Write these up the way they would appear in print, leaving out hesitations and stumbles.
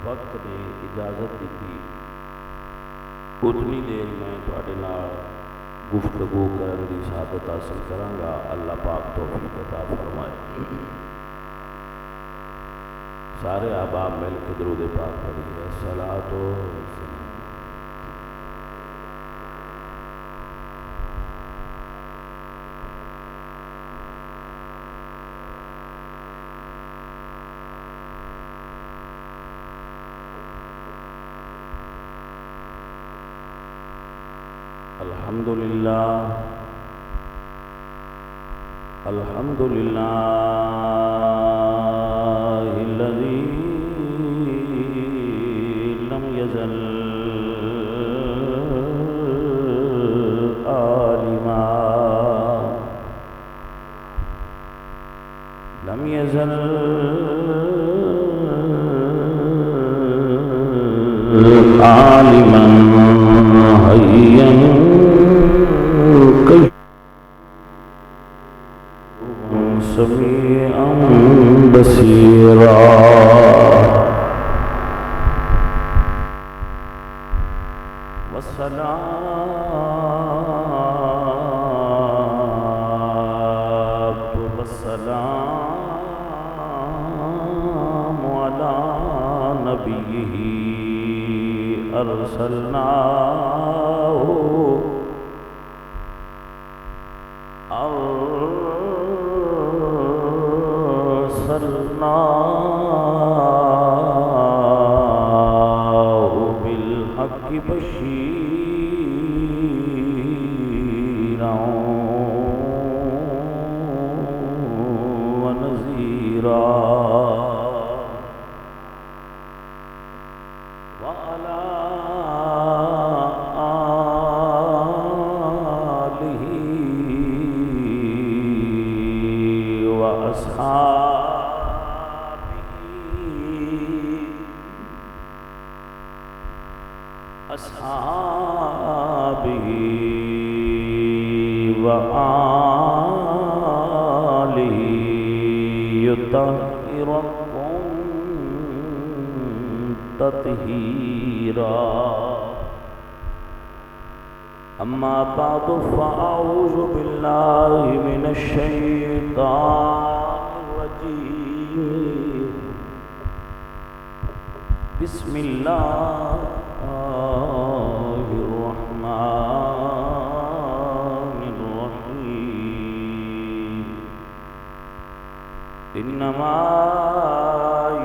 وقت نے اجازت دیتی اتنی دیر میں تواڈے نال گفتگو کرن دی سعادت حاصل کرانگا۔ اللہ پاک توفیق عطا فرمائے۔ سارے احباب مل کے درود پاک پڑھیے۔ الصلاۃ والسلام۔ الحمدللہ الحمدللہ الذی لم یزل عالما لم یزل عالما حیا سمیعا بصیرا والصلاة والسلام علی نبیہ ارسلناہ بالحق بشیرا ونذیرا وعلی آلہ وأصحابہ وآلہ یطہرکم تطہیرا اما بعد فاعوذ باللہ من الشیطان الرجیم بسم اللہ الرحمن الرحیم انما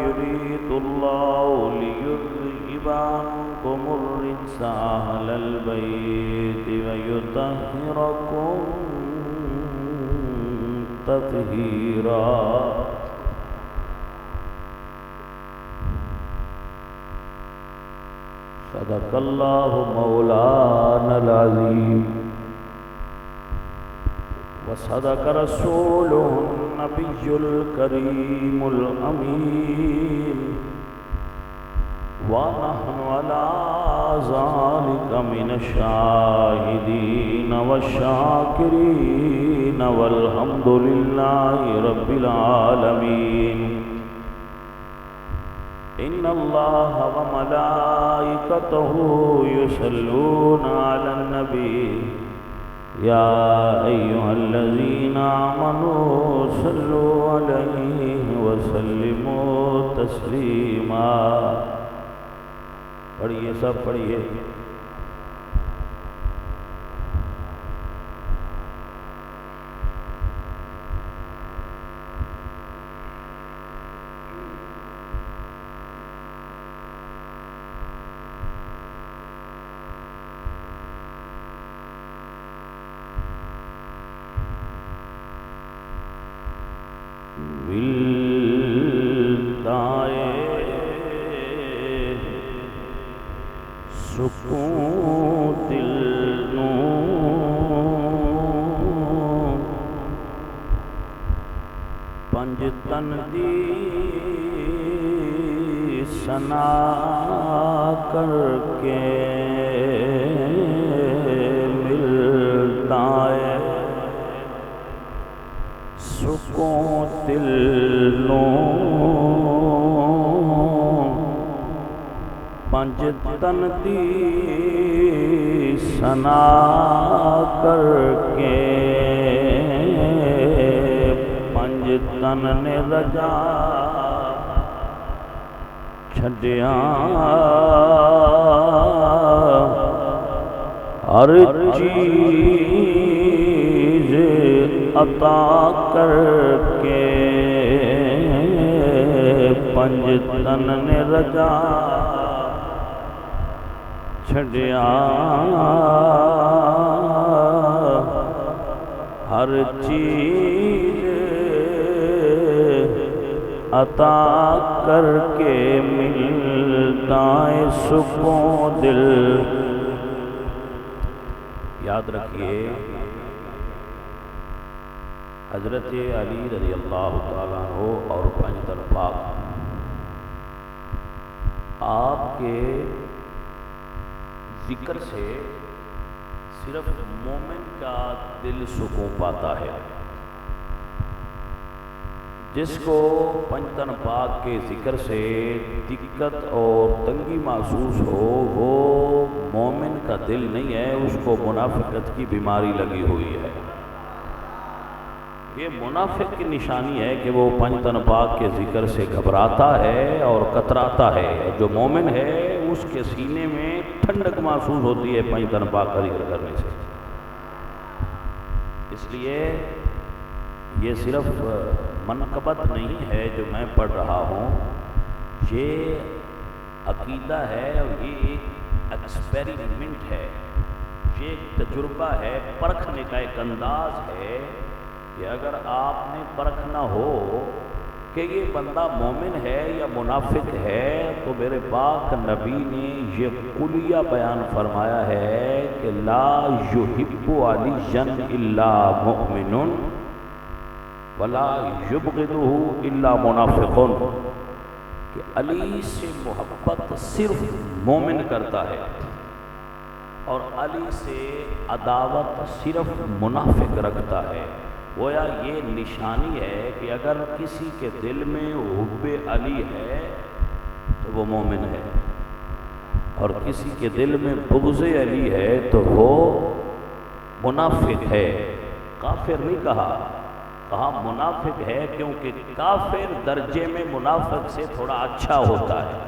یرید اللہ لیذہب عنکم الرجس اہل البیت ویطہرکم تطہیرا۔ صدق اللہ مولانا العظیم وصدق رسولہ النبی الکریم الامین ونحن علی ذلک من الشاہدین والشاکرین والحمد للہ رب العالمین۔ ان اللہ وملائکتہ یصلون علی النبی یا ایہا الذین آمنوا صلوا علیہ وسلموا تسلیما۔ پڑھیے سب پڑھیے۔ سکون دل نو پنج تن دی سنا کر کے ملتا ہے سکون دل نو پنج تن دی ثنا کر کے پنج تن نے رجا چھڈیاں ہر چیز عطا کر کے پنج تن نے رجا چھڈیاں ہر چیز عطا کر کے ملتا ہے سکون دل۔ یاد رکھیے حضرت علی رضی اللہ تعالیٰ عنہ اور پنج تن پاک آپ کے ذکر سے صرف مومن کا دل سکون پاتا ہے۔ جس کو پنج تن پاک کے ذکر سے دقت اور تنگی محسوس ہو وہ مومن کا دل نہیں ہے، اس کو منافقت کی بیماری لگی ہوئی ہے۔ یہ منافق کی نشانی ہے کہ وہ پنج تن پاک کے ذکر سے گھبراتا ہے اور کتراتا ہے۔ جو مومن ہے اس کے سینے میں ٹھنڈک محسوس ہوتی ہے پنج تن پاک کا ذکر کرنے سے۔ اس لیے یہ صرف منقبت نہیں ہے جو میں پڑھ رہا ہوں، یہ عقیدہ ہے اور یہ ایک ایکسپیریمنٹ ہے، یہ ایک تجربہ ہے، پرکھنے کا ایک انداز ہے کہ اگر آپ نے پرکھنا ہو کہ یہ بندہ مومن ہے یا منافق ہے تو میرے پاک نبی نے یہ قلیہ بیان فرمایا ہے کہ لا یحب علیٰ الا مؤمن ولا یبغضہ الا منافق، کہ علی سے محبت صرف مومن کرتا ہے اور علی سے عداوت صرف منافق رکھتا ہے۔ گویا یہ نشانی ہے کہ اگر کسی کے دل میں حب علی ہے تو وہ مومن ہے، اور کسی کے دل میں بغض علی ہے تو وہ منافق ہے۔ کافر نہیں کہا منافق ہے، کیونکہ کافر درجے میں منافق سے تھوڑا اچھا ہوتا ہے،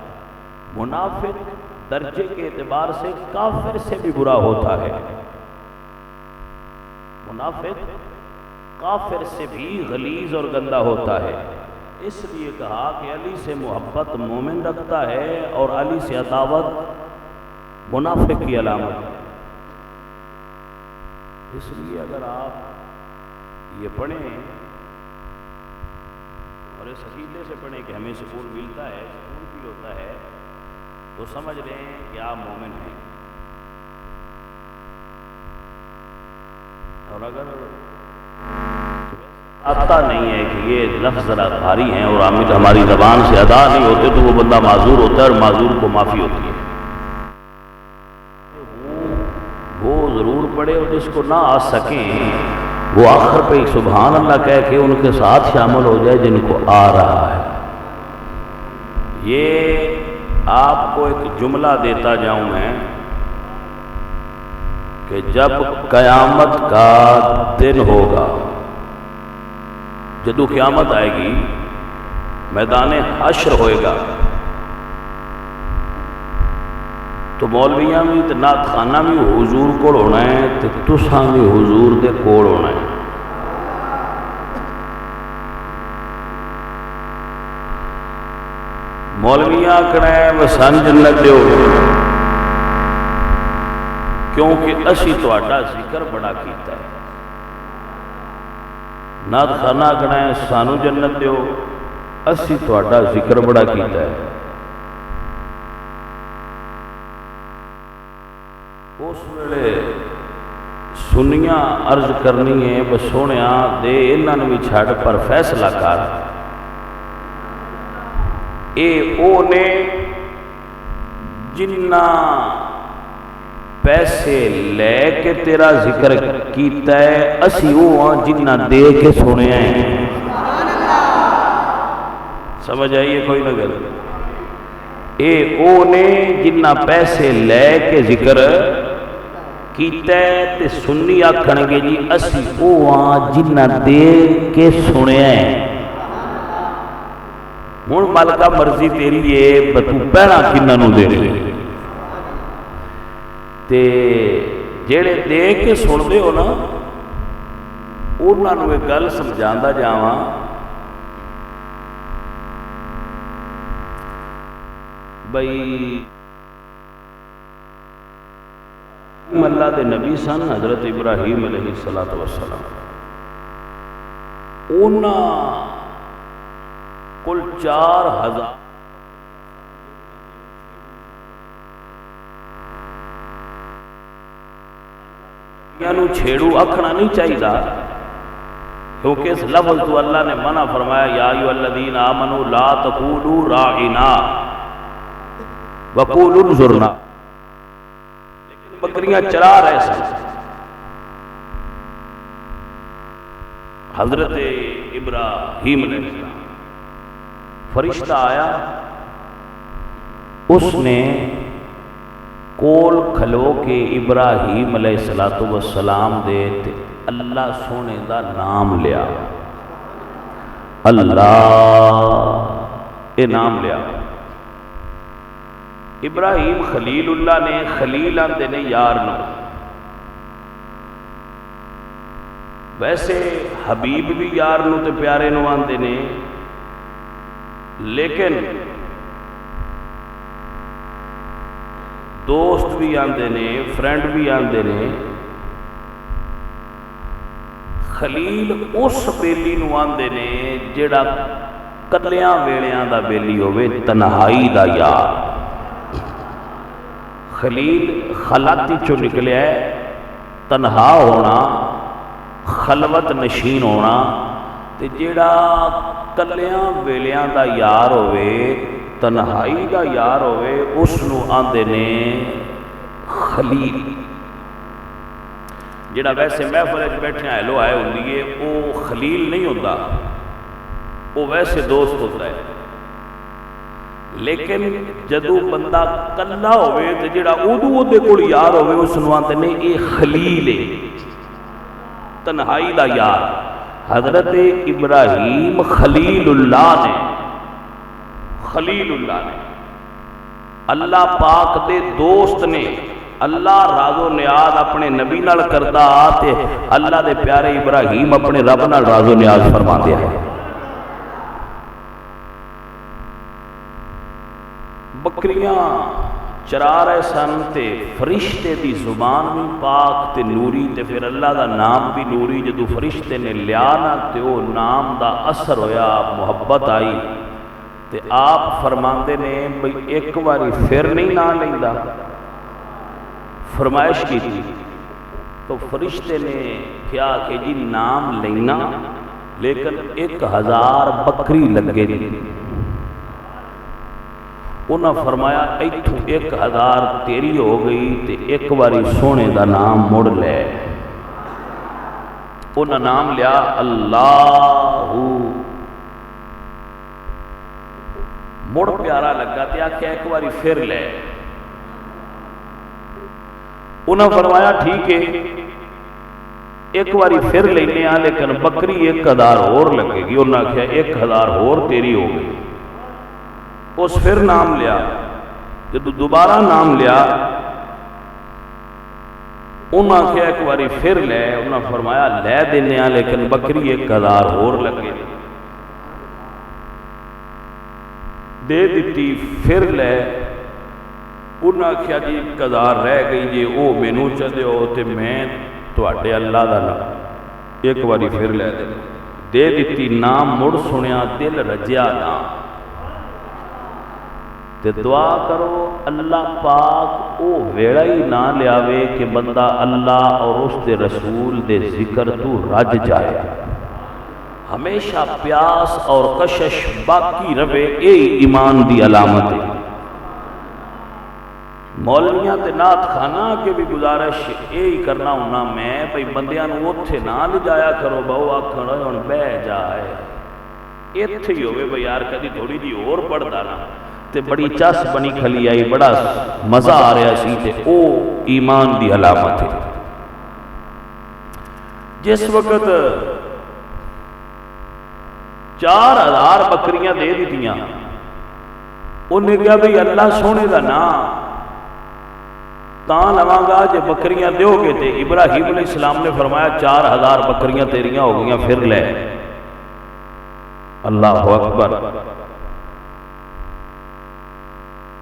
منافق درجے کے اعتبار سے کافر سے بھی برا ہوتا ہے، منافق کافر سے بھی غلیظ اور گندا ہوتا ہے۔ اس لیے کہا کہ علی سے محبت مومن رکھتا ہے اور علی سے عداوت منافق کی علامت ہے۔ اس لیے اگر آپ یہ پڑھیں اور اس عقیدے سے پڑھیں کہ ہمیں سکون ملتا ہے، سکون فیل ہوتا ہے، تو سمجھ لیں کہ آپ مومن ہیں۔ اور اگر آتا نہیں ہے کہ یہ لفظ ذرا بھاری ہیں اور ہماری زبان سے ادا نہیں ہوتے تو وہ بندہ معذور ہوتا ہے اور معذور کو معافی ہوتی ہے۔ وہ ضرور پڑھے اور جس کو نہ آ سکیں وہ آخر پہ سبحان اللہ کہہ کے ان کے ساتھ شامل ہو جائے جن کو آ رہا ہے۔ یہ آپ کو ایک جملہ دیتا جاؤں میں کہ جب قیامت کا دن ہوگا، جدو قیامت آئے گی، میدان حشر ہوئے گا، تو مولویاں بھی نعت خانہ بھی حضور کو ہونا ہے تو تساں بھی حضور دے کول ہونا ہے۔ مولویاں آکھنا ہے وسن جنت دیو کیونکہ اسی تہاڈا ذکر بڑا کیتا ہے۔ نعت خانہ آکھنا ہے سانو جنت دیو اسی تہاڈا ذکر بڑا کیتا ہے۔ اس ویلے سنیاں عرض کرنی ہے بس سونیا دے انہاں نوں وی چھڈ پر فیصلہ کر، اے او نے جنہ پیسے لے کے تیرا ذکر کیتا ہے، اسی او ہاں جنہ دے کے سنے ہیں۔ سمجھ آئیے کوئی نہ گل؟ اے او نے جنہ پیسے لے کے ذکر کیتا ہے تے سنی آکھن گے جی اسی او جنہ دے کے سنیا ہے۔ ہن مالکا مرضی تیری ہے بتو پہنا کنہ نو دے رہے تے جیڑے دے کے سن دے ہو نا انہاں نو ایک گل سمجھاندا جاواں بھئی اللہ دے نبی سن حضرت ابراہیم علیہ السلام انہاں کل 4000 نو چھیڑو اکھنا نہیں چاہیے کیونکہ اس لفظ تو اللہ نے منع فرمایا یا ایھا الذین آمنوا لا تقولوا راعنا وقولوا انظرنا، لیکن بکریاں چرا رہے سن۔ حضرت ابراہیم علیہ السلام فرشتہ آیا، اس نے کول کھلو کے ابراہیم علیہ السلام دے تے اللہ سونے دا نام لیا، اللہ اے نام لیا۔ ابراہیم خلیل اللہ نے، خلیل آندے نے یار نو، ویسے حبیب بھی یار نو تے پیارے نو آندے نے، لیکن دوست بھی آندے نے، فرینڈ بھی آندے نے۔ خلیل اس بیلی نو آندے نے جڑا کلیاں ویلیاں دا بیلی ہوئے، تنہائی دا یار۔ خلیل خلاتی چو نکلیا ہے، تنہا ہونا، خلوت نشین ہونا، تے جڑا کلیاں ویلیاں دا یار ہوئے، تنہائی دا یار ہوئے، اس نو آندے نے خلیل۔ جڑا ویسے محفل بیٹھے ہیلو آئے ہوندی ہے وہ خلیل نہیں ہوتا، وہ ویسے دوست ہوتا ہے۔ لیکن جدو بندہ کلا ہوئے تو جڑا ادو دے کول یار ہوئے اس نو آندے نے اے خلیل ہے، تنہائی دا یار۔ حضرت ابراہیم خلیل اللہ نے، خلیل اللہ نے، اللہ پاک دے دوست نے۔ اللہ راز و نیاز اپنے نبی نال کردا تے اللہ دے پیارے ابراہیم اپنے رب نال راز و نیاز فرما دیا ہے۔ بکریاں چرا رہے سن تے فرشتے دی زبان بھی پاک تے نوری تے پھر اللہ دا نام بھی نوری۔ جدو فرشتے نے لیا نا تے وہ نام دا اثر ہویا، محبت آئی تے آپ فرماندے نے بھئی ایک باری پھر نہیں نہ لیندا، فرمائش کی تھی تو فرشتے نے کیا کہ جی نام لینا لیکن 1000 بکری لگے دی۔ انہاں فرمایا ایتھوں 1000 تیری ہو گئی تے ایک باری سونے دا نام مڑ لے۔ انہاں نام لیا اللہ، مڑ پیارا لگا تے آکھیا ایک باری پھر لے۔ انہاں فرمایا ٹھیک ہے ایک باری پھر لینے آ لیکن بکری 1000 اور لگے گی۔ انہاں کہا 1000 اور تیری ہو گئی۔ اس پھر نام لیا، جب دوبارہ نام لیا انہاں کہا ایک باری پھر لے۔ انہاں فرمایا لے دینے آ لیکن بکری 1000 اور لگے گی۔ دے دیتی پھر لے۔ انہاں کہا جی 1000 رہ گئی جی او مینوں چدے ہو تے میں تواڈے اللہ دا نام ایک باری پھر لے دے دیتی۔ نام مڑ سنیا دل رجیا نا تے دعا کرو اللہ پاک او ویڑا ہی نہ لیاوے کہ بندہ اللہ اور اس دے رسول دے ذکر تو رج جائے، ہمیشہ پیاس اور کشش باقی رہے۔ اے ایمان دی علامت ہے۔ مولویاں تے نات خانہ کے بھی گزارش یہی کرنا ہونا میں بھئی بندیاں نو اوتھے نہ لے جایا کرو، بہو آکھن ہوئے ہن بہ جائے ایتھے ہی ہوئے بھئی یار کدی تھوڑی جی اور پڑھدا نا۔ تے بڑی چس بنی کھلی آئی، بڑا مزہ آ رہا سی، تے او ایمان دی علامت ہے۔ جس وقت 4000 بکریاں دے دیتیاں، انہیں کہا بھئی اللہ سونے دا نام تاں لواں گا جے بکریاں دیو گے، تے ابراہیم علیہ السلام نے فرمایا 4000 بکریاں تیریاں ہو گئیاں، پھر لے۔ اللہ اکبر۔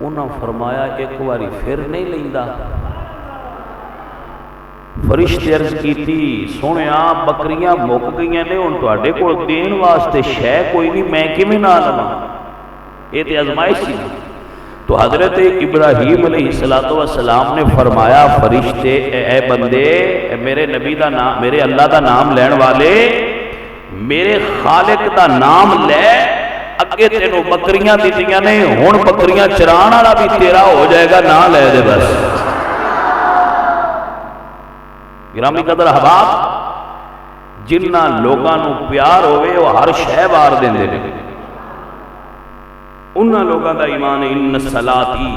انہاں فرمایا ایک واری پھر نہیں لیندا؟ فرشتے عرض کیتی سونے آپ بکریاں مک گئیاں نے، ان تواڈے کول دین واسطے شے کوئی نہیں، میں کیویں نہ لواں؟ یہ تے آزمائش سی۔ تو حضرت ابراہیم علیہ السلام نے فرمایا فرشتے اے بندے، میرے نبی دا نام، میرے اللہ دا نام لین والے، میرے خالق دا نام لے، اگے تینوں بکریاں دیتیاں نے، ہن بکریاں چران والا بھی تیرا ہو جائے گا، نہ لے دے بس۔ گرامی قدر احباب، جنہ لوگاں نو پیار ہوئے وہ ہر شے وار دیندے نے، انہاں لوگاں دا ایمان ان صلاتی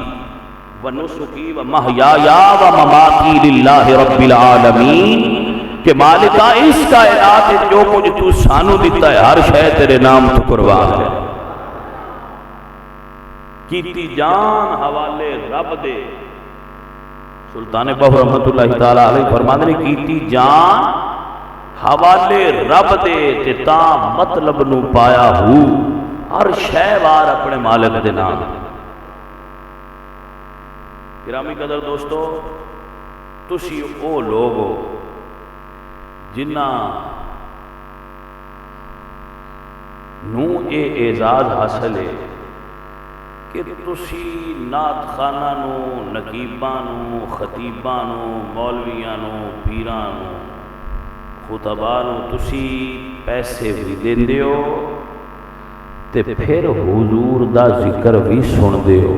و نسکی و محیایا و مماتی للہ رب العالمین، کہ مالکہ اس کائنات جو کچھ تو سانو دیتا ہے ہر شے تیرے نام تو قربان ہے۔ کیتی جان حوالے رب دے، سلطان بہو رحمت اللہ تعالیٰ علیہ فرمانے نے کیتی جان حوالے رب دے، تے تاں مطلب نو پایا ہو، ہر شے وار اپنے مالک دے نام۔ گرامی قدر دوستو، تسی او لوگ ہو جنہ نو اے اعزاز حاصل ہے کہ تسی نعت خانہ نو، نقیباں نو، خطیباں نو، مولویاں نو، پیراں نو، خطباں نو تسی پیسے بھی دیندے ہو، تے پھر حضور دا ذکر بھی سن دے ہو۔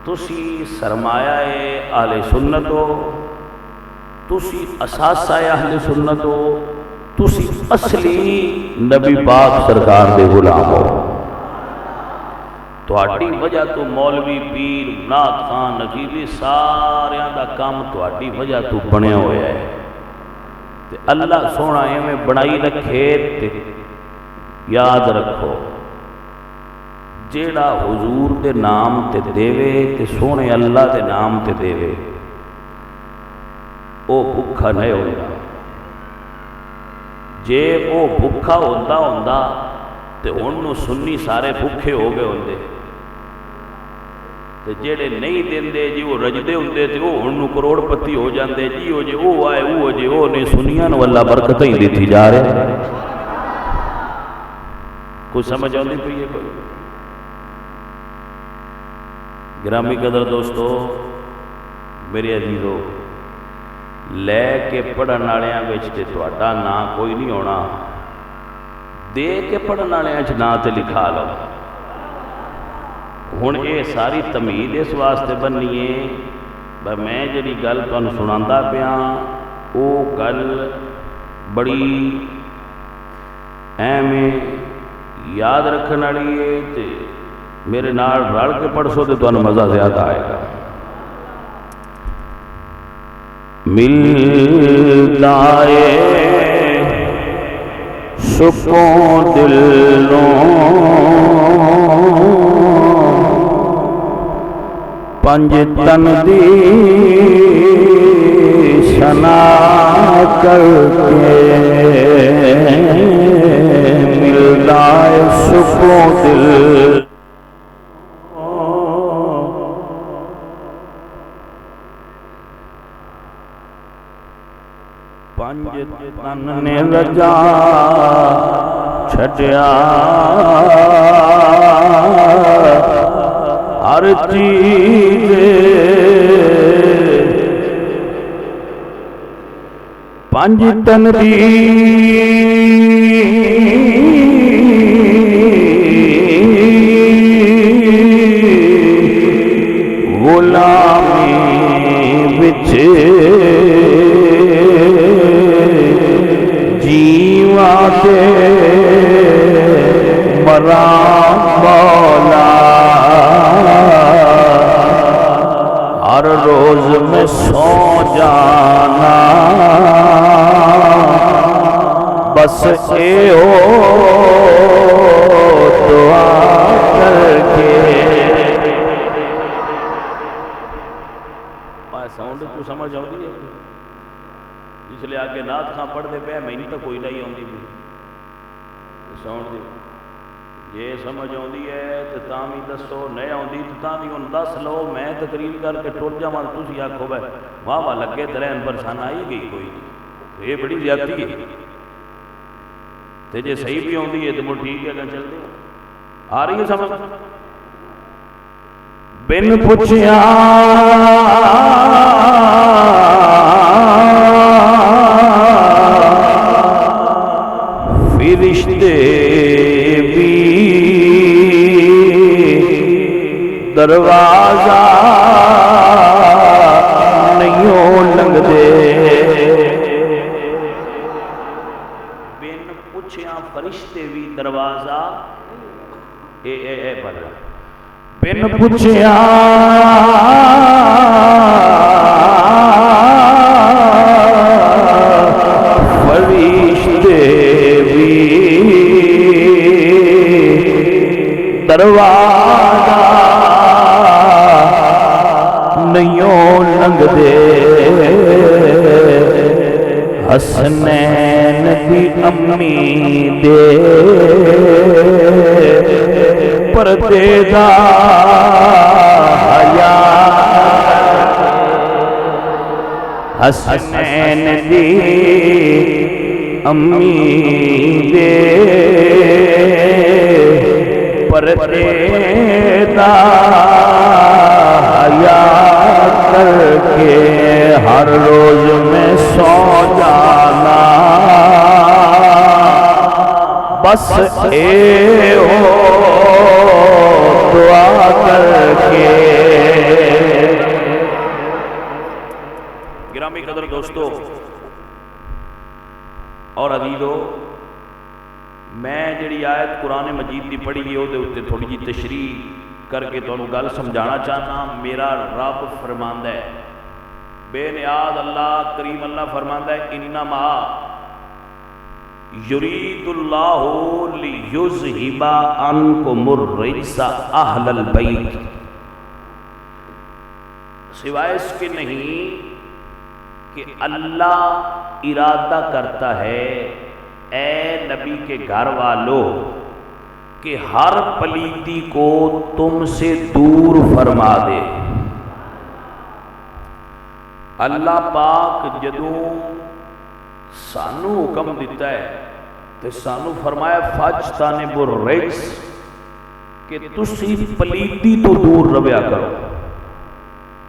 تسی سرمایہ اہل سنت ہو، تسی اساسہ اہل سنت ہو، تسی اصلی نبی پاک سرکار دے غلام ہو۔ تہاڈی وجہ تو مولوی، پیر، نعت خان، نقیبی ساریاں دا کام تہاڈی وجہ تو بنیا ہویا ہے، تے اللہ سونا ایویں بنائی رکھے، تے یاد رکھو جیڑا حضور دے نام تے دیوے تے سونے اللہ دے نام تے دیوے، او بھکھا نہیں ہوتا۔ جے او بھکھا ہوندا تے انہوں سنی سارے بھکھے ہو گئے ہوندے، تے جیڑے نہیں دیندے جی وہ رجدے ہوندے تے وہ انہوں کروڑ پتی ہو جاندے، جی ہو جے او آئے او ہو جے او نے سنیاں نو اللہ برکتیں ہی دیتی جا رہے۔ کوئی سمجھ آندی پئی ہے کوئی؟ گرامی قدر دوستو، میرے عزیزو، لے کے پڑھن والیاں وچ تے تہاڈا نام کوئی نہیں ہونا، دے کے پڑھن والیاں وچ نام تے لکھا لو۔ ہن یہ ساری تمہید اس واسطے بننی ہے بھئی میں جڑی گل تانوں سناندا پیاں او گل بڑی ایویں یاد رکھن والی ہے، تے میرے نال رل کے پڑھسو تے تانوں مزہ زیادہ آئے گا۔ ملتا ہے سکون دلوں پنج تن دی سنا کر کے، ملتا ہے سکون دل پنج تن نے رجا چھڈیا، ہر چیز پنج تن دی غلامی وچ جیواں تے مرام مولا ہر روز میں سو جانا بس اے او دعا کر کے ساؤنڈ کو سمجھ آؤں گی جس لئے آگے نات خاں پڑھ دے پہ میں نہیں تو کوئی نہیں آؤں گی ساؤنڈ دی یہ سمجھ آؤں دی ہے تو تامی دسو نئے آؤں دی تو تامی ان دس لو میں تقریر کر کے ٹوٹ جا مان تُسی آکھو بھائی واہ واہ لگے ترین پرسان آئی گئی کوئی نہیں یہ بڑی زیادتی ہے تے جے صحیح بھی آؤں دی ہے تو وہ ٹھیک ہے کہ چل دے آ رہی ہے سمجھ بن پچھیا فرشتے بھی دروازہ نہیں لنگ دے بن پچھیا فرشتے بھی دروازہ اے بڑھ بن پچھیا فرشتے بھی دروازہ نہیں لنگ دے حسنین دی امی دے پردے دا حیا حسنین دی امی دے پردے دا حیا کر کے ہر روز میں سو جانا بس اے ہو دعا کر کے گرامی قدر دوستو اور عزیزو میں جڑی آیت قرآن مجید دی پڑھی ہے دے اتے تھوڑی جی تشریح کر کے تو گل سمجھانا چاہنا میرا رب فرماندہ ہے بے نیاز اللہ کریم اللہ فرماندہ ہے انما یرید اللہ لیذہب عنکم الرجس اہل البیت سوائے اس کے نہیں کہ اللہ ارادہ کرتا ہے اے نبی کے گھر والوں کہ ہر پلیتی کو تم سے دور فرما دے اللہ پاک جدوں سانو حکم دیتا ہے تو سانو فرمایا فاجتنبوا الرجس کہ تسی پلیتی تو دور رہیا کرو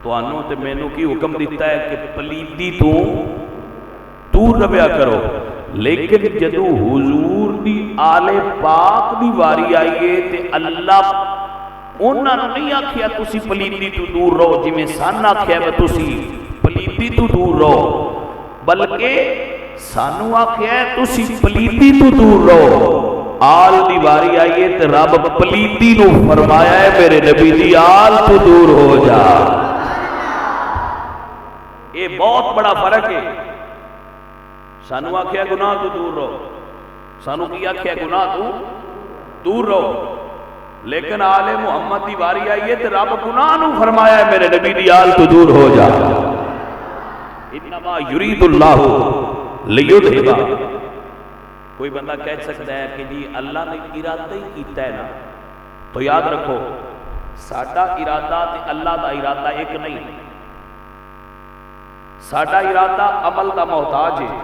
تو آنو تے مینوں کی حکم دیتا ہے کہ پلیتی تو دور رہیا کرو لیکن جدو حضور دی آل پاک دی واری آئیے تے اللہ انہاں نہیں آکھیا تسی پلیتی تو دور رہو جی میں سان آکھیا ہے تسی پلیتی تو دور رہو بلکہ سانو آکھیا ہے تسی پلیتی تو دور رہو آل دی واری آئیے تے رب پلیتی نو فرمایا ہے میرے نبی دی آل تو دور ہو جا یہ بہت بڑا فرق ہے سانو آکھیا گناہ تو دور رہو سانو کی آکھیا گناہ تو دور رہو لیکن آل محمد دی واری آئیے تے رب گناہ نو فرمایا ہے میرے نبی دی آل تو دور ہو جا انما یرید اللہ لیذہب کوئی بندہ کہہ سکتا ہے کہ جی اللہ نے ارادہ ہی کیتا ہے نا تو یاد رکھو ساڈا ارادہ تے اللہ دا ارادہ ایک نہیں ساڈا ارادہ عمل دا محتاج ہے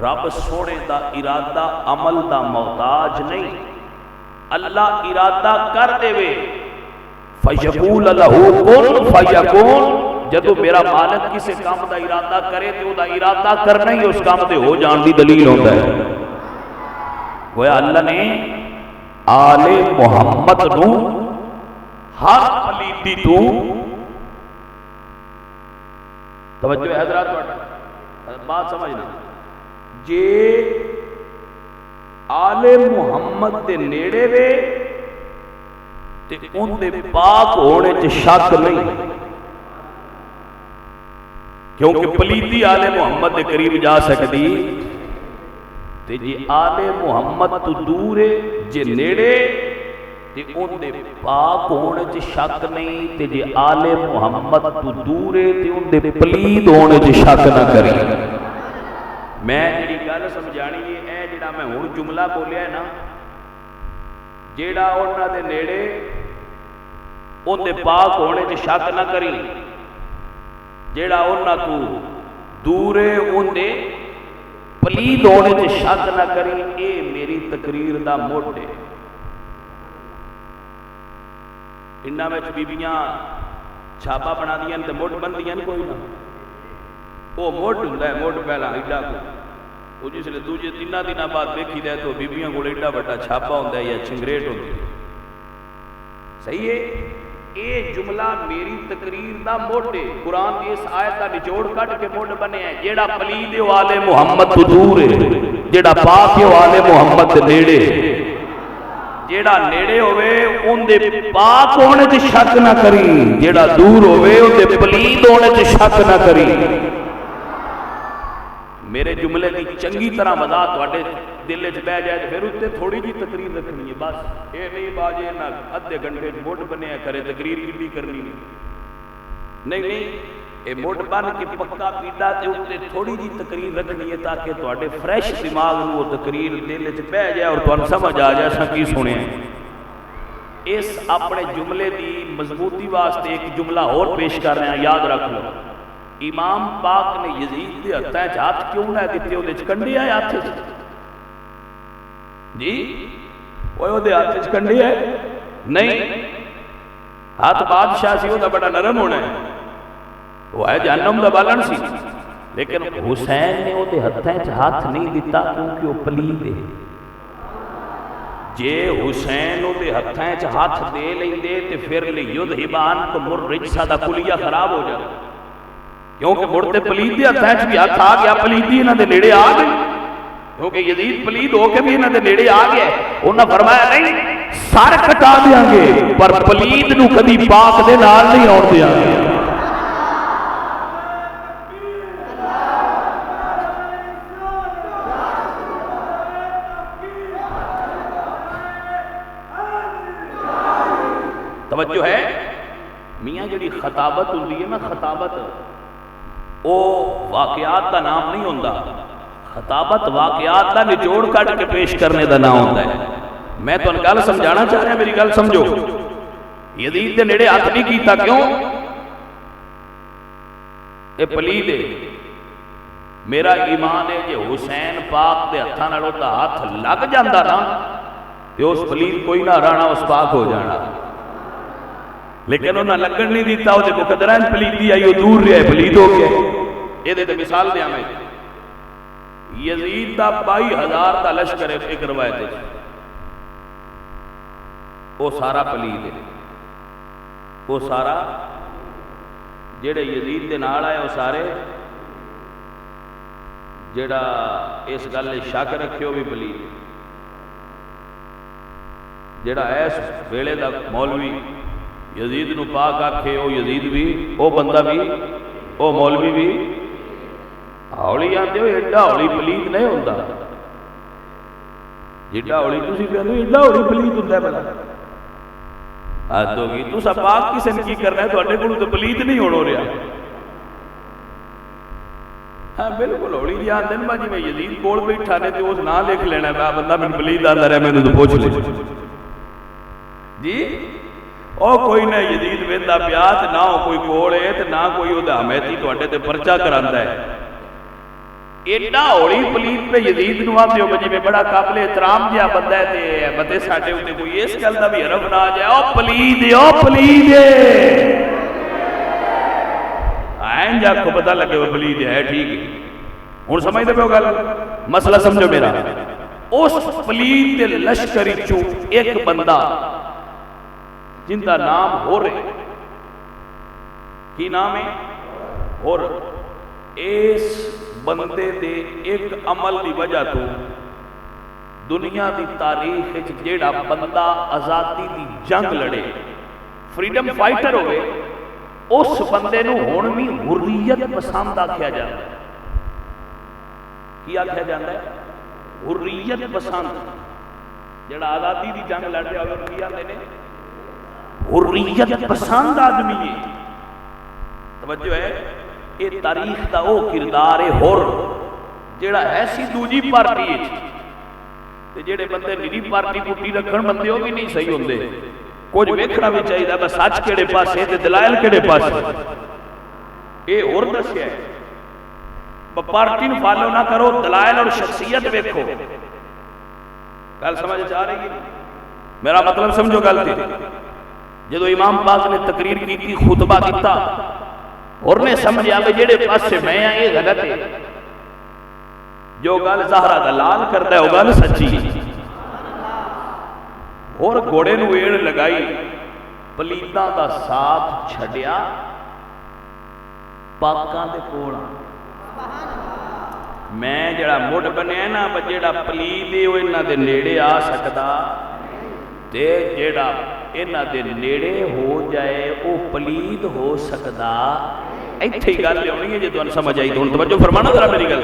رب سونے دا ارادہ عمل دا محتاج نہیں اللہ ارادہ کر دے وے فیقول لہو کن فیکون جدو میرا مالک کسی کام دا ارادہ کرے تو دا ارادہ کرنا ہی اس کام دے ہو جان دی دلیل ہوتا ہے گویا اللہ نے آل محمد نو ہر پلیتی تو توجہ ہے حضرات بات سمجھنا جے آل محمد دے نیڑے وے تے ان دے پاک ہونے چ شک نہیں، کیونکہ پلیتی آل محمد دے قریب جا سکتی تے جی آل محمد تو دور ہے، جے نیڑے تے ان دے پاک ہونے چ شک نہیں، تے جے آل محمد تو دور ہے تے ان دے پلید ہونے چ شک نہ کری۔ میں جی گل سمجھانی ہے، اے جڑا میں ہن جملہ بولیا ہے نا، جیڑا انہاں دے نیڑے ان دے پاک ہونے چ شک نہ کری، جیڑا انہاں تو دور ہے ان دے پلید ہونے چ شک نہ کری، اے میری تقریر دا موڈ ہے۔ انہاں وچ بیبیاں چھاپا بنا دیاں تے موڈ بن دیاں کوئی نہ، وہ موڈ ہوندا ہے، موڈ پہلا ایڈا کو، وہ جس لئے دوجے تینہ دنہ بعد دیکھی دے تو بیبیاں کو ایڈا بڑا چھاپا ہوندا ہے یا چنگریٹ ہوندی ہے۔ صحیح ہے؟ اے جملہ میری تقریر دا موڈ ہے، قرآن کی اس آیت دا نچوڑ کٹ کے موڈ بنے ہیں۔ جیڑا پلید ہے آل محمد تو دور ہے، جیڑا پاک ہے آل محمد دے نیڑے، جیڑا نیڑے ہوئے ان دے پاک ہونے تے شک نہ کری، جیڑا دور ہوئے ان دے پلید ہونے تے شک نہ کری۔ میرے جملے کی چنگی طرح وضاح تواڈے دل وچ بہ جائے تے پھر اتنے تھوڑی جی تقریر رکھنی ہے، بس اے نہیں باجے نہ ادھے گھنٹے موڈ بنیا کرے تقریر کتنی کرنی نہیں نہیں، اے موڈ بن کے پکا پیٹا تے اتنے تھوڑی جی تقریر رکھنی ہے تاکہ تواڈے فریش دماغ نوں وہ تقریر دل وچ بہ جائے اور تانوں سمجھ آ جائے اساں کی سنیا۔ اس اپنے جملے دی مضبوطی واسطے ایک جملہ اور پیش کر رہے ہیں، یاد رکھ لو۔ امام پاک نے یزید دے ہتھاں وچ ہاتھ کیوں نہ دتے؟ اودے وچ کنڈی آئے ہاتھ وچ؟ جی اوے اودے ہاتھ وچ کنڈی ہے نہیں، ہاتھ بادشاہ سی، وہ بڑا نرم ہونا ہے، وہ ہے جہنم دا بالن سی، لیکن حسین نے اودے ہتھاں وچ ہاتھ نہیں دتا کیونکہ وہ پلید ہے۔ جے حسین اودے ہتھاں وچ ہاتھ دے لیندے تے پھر لیذھبان کم الرجس دا کلیہ خراب ہو جاتا، کیونکہ مڑتے پلید دے ہتھاں وچ بھی ہاتھ آ گیا، پلیدی انہاں دے نیڑے آ گئی، کیونکہ یزید پلید ہو کے بھی انہاں دے نیڑے آ گیا۔ انہاں فرمایا نہیں سر کٹا دیاں گے پر پلید نو کدی پاک دے نال نہیں آن دیاں گے۔ توجہ ہے؟ میاں جڑی خطابت ہوندی ہے نا، خطابت او واقعات دا نام نہیں ہوندا، خطابت واقعات دا نچوڑ کٹ کے پیش کرنے دا نام ہوندا ہے۔ میں تو گل سمجھانا چاہ رہا، میری گل سمجھو۔ یزید دے نیڑے ہاتھ نہیں کیتا، کیوں؟ اے پلید ہے۔ میرا ایمان ہے کہ حسین پاک دے ہتھاں نال دا ہاتھ لگ جاندا نا تے اس پلید کوئی نہ رانا، اس پاک ہو جانا، لیکن انہاں لگن نہیں دیتا، وہ دیکھو قدرین پلیدی آئی، وہ دور رہے پلید ہو گیا۔ یہ دے مثال دیا میں، یزید دا 22,000 دا لشکر ایک روایت ہے، وہ سارا پلید ہے، وہ سارا جڑے یزید دے نال آئے وہ سارے، جڑا اس گل شک رکھے وہ بھی پلید، جڑا ایس ویلے دا مولوی یزید نو پاک آکھے وہ یزید بھی، وہ بندہ بھی، وہ مولوی بھی ہولی آتے ہو، ایڈا ہولی پلید نہیں ہوتا، جیڈا ہولی تسی کہتے ہو ایڈا ہولی پلید ہوتا ہے بلا آج ہوگی تو سا پاک کسے نے کی کرنا ہے، تو اڈے کو تو پلید نہیں ہوڑ ہو رہا۔ ہاں بالکل ہولی جی آن دن باجی میں یزید کول بیٹھا نے تو اس نہ لکھ لینا ہے، بندہ میں پلید آتا رہے میں نے تو پوچھ لے جی، او کوئی نہ یزید ویندا پیات نہ ہو کوئی کول ہے تے نہ کوئی او دا حمیتی تواڈے تے پرچہ کراندا ہے۔ ایڈا ہولی پلید پہ یزید نو آتے ہو بجی میں بڑا قابل احترام جہا بندہ ہے تے بندے ساڈے ہوتے کوئی اس گل دا بھی حرف نہ آ جائے، او پلید ہے، او پلید ہے، آئیں جا کو پتہ لگے وہ پلید ہے، ٹھیک ہے۔ ہن سمجھدے پے ہو گل؟ مسئلہ سمجھو میرا، اس پلید دے لشکر وچوں ایک بندہ جن کا نام ہو رہے، کی نام ہے؟ اور اس بندے دے ایک عمل دی وجہ تو دنیا دی تاریخ وچ جیڑا بندہ آزادی دی جنگ لڑے فریڈم فائٹر ہوئے اس بندے نو ہن بھی حریت پسند آکھیا جاندا ہے. کی آکھیا جاندا ہے؟ حریت پسند. جیڑا آزادی دی جنگ لڑ رہا ہوئے کی آندے نے؟ حریت پسند آدمی ہے. توجہ ہے، یہ تاریخ دا او کردار ہے حر جیڑا ایسی دوجی پارٹی ہے تے جیڑے بندے نیری پارٹی پٹی رکھن بندے وہ بھی نہیں صحیح ہوندے. کچھ ویکھنا بھی چاہیے بس سچ کیڑے پاسے تے دلائل کیڑے پاسے. اے حر دسیا ہے پارٹی نو فالو نہ کرو، دلائل اور شخصیت ویکھو. گل سمجھ آ رہی ہے؟ میرا مطلب سمجھو گل تے. جدو امام پاک نے تقریر کی تھی، خطبہ دیتا اور نے سمجھا کہ جڑے پاسے میں آ یہ غلط ہے، جو گل زہرا دلال کرتا ہے وہ گل سچی ہے. اور گھوڑے نو ایڑ لگائی، پلیتاں دا ساتھ چھڈیا، پاکاں دے کول. میں جڑا مڈ بنیا نا جڑا پلیت ہے وہ انہاں دے نیڑے آ سکدا تے جڑا انہاں دے نیڑے ہو جائے وہ پلیت ہو سکدا. ایتھے ہی گل ہونی ہے. جے تانوں سمجھ آئی تو ہن توجہ فرمانا ذرا میری گل.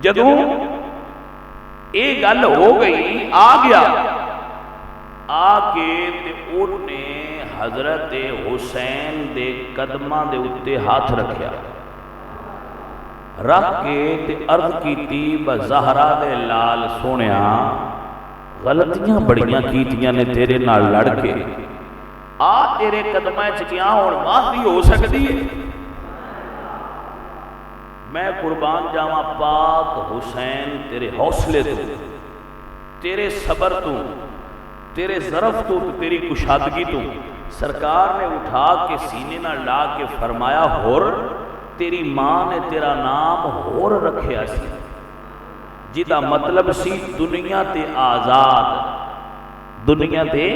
جدوں یہ گل ہو گئی، آ گیا آ کے تے انہیں حضرت حسین دے قدماں دے اتے ہاتھ رکھیا، رکھ کے تے عرض کیتی بزہرا دے لال سونیا غلطیاں بڑیاں کیتیاں نے تیرے نال لڑ کے، آ تیرے قدمیں چکیاں ہون معافی ہو سکتی ہے. میں قربان جاواں پاک حسین تیرے حوصلے تو، تیرے صبر تو، تیرے ظرف تو، تیری کشادگی تو. سرکار نے اٹھا کے سینے نہ لا کے فرمایا حر تیری ماں نے تیرا نام حر رکھیا سی، جدا مطلب سی دنیا تے آزاد. دنیا تے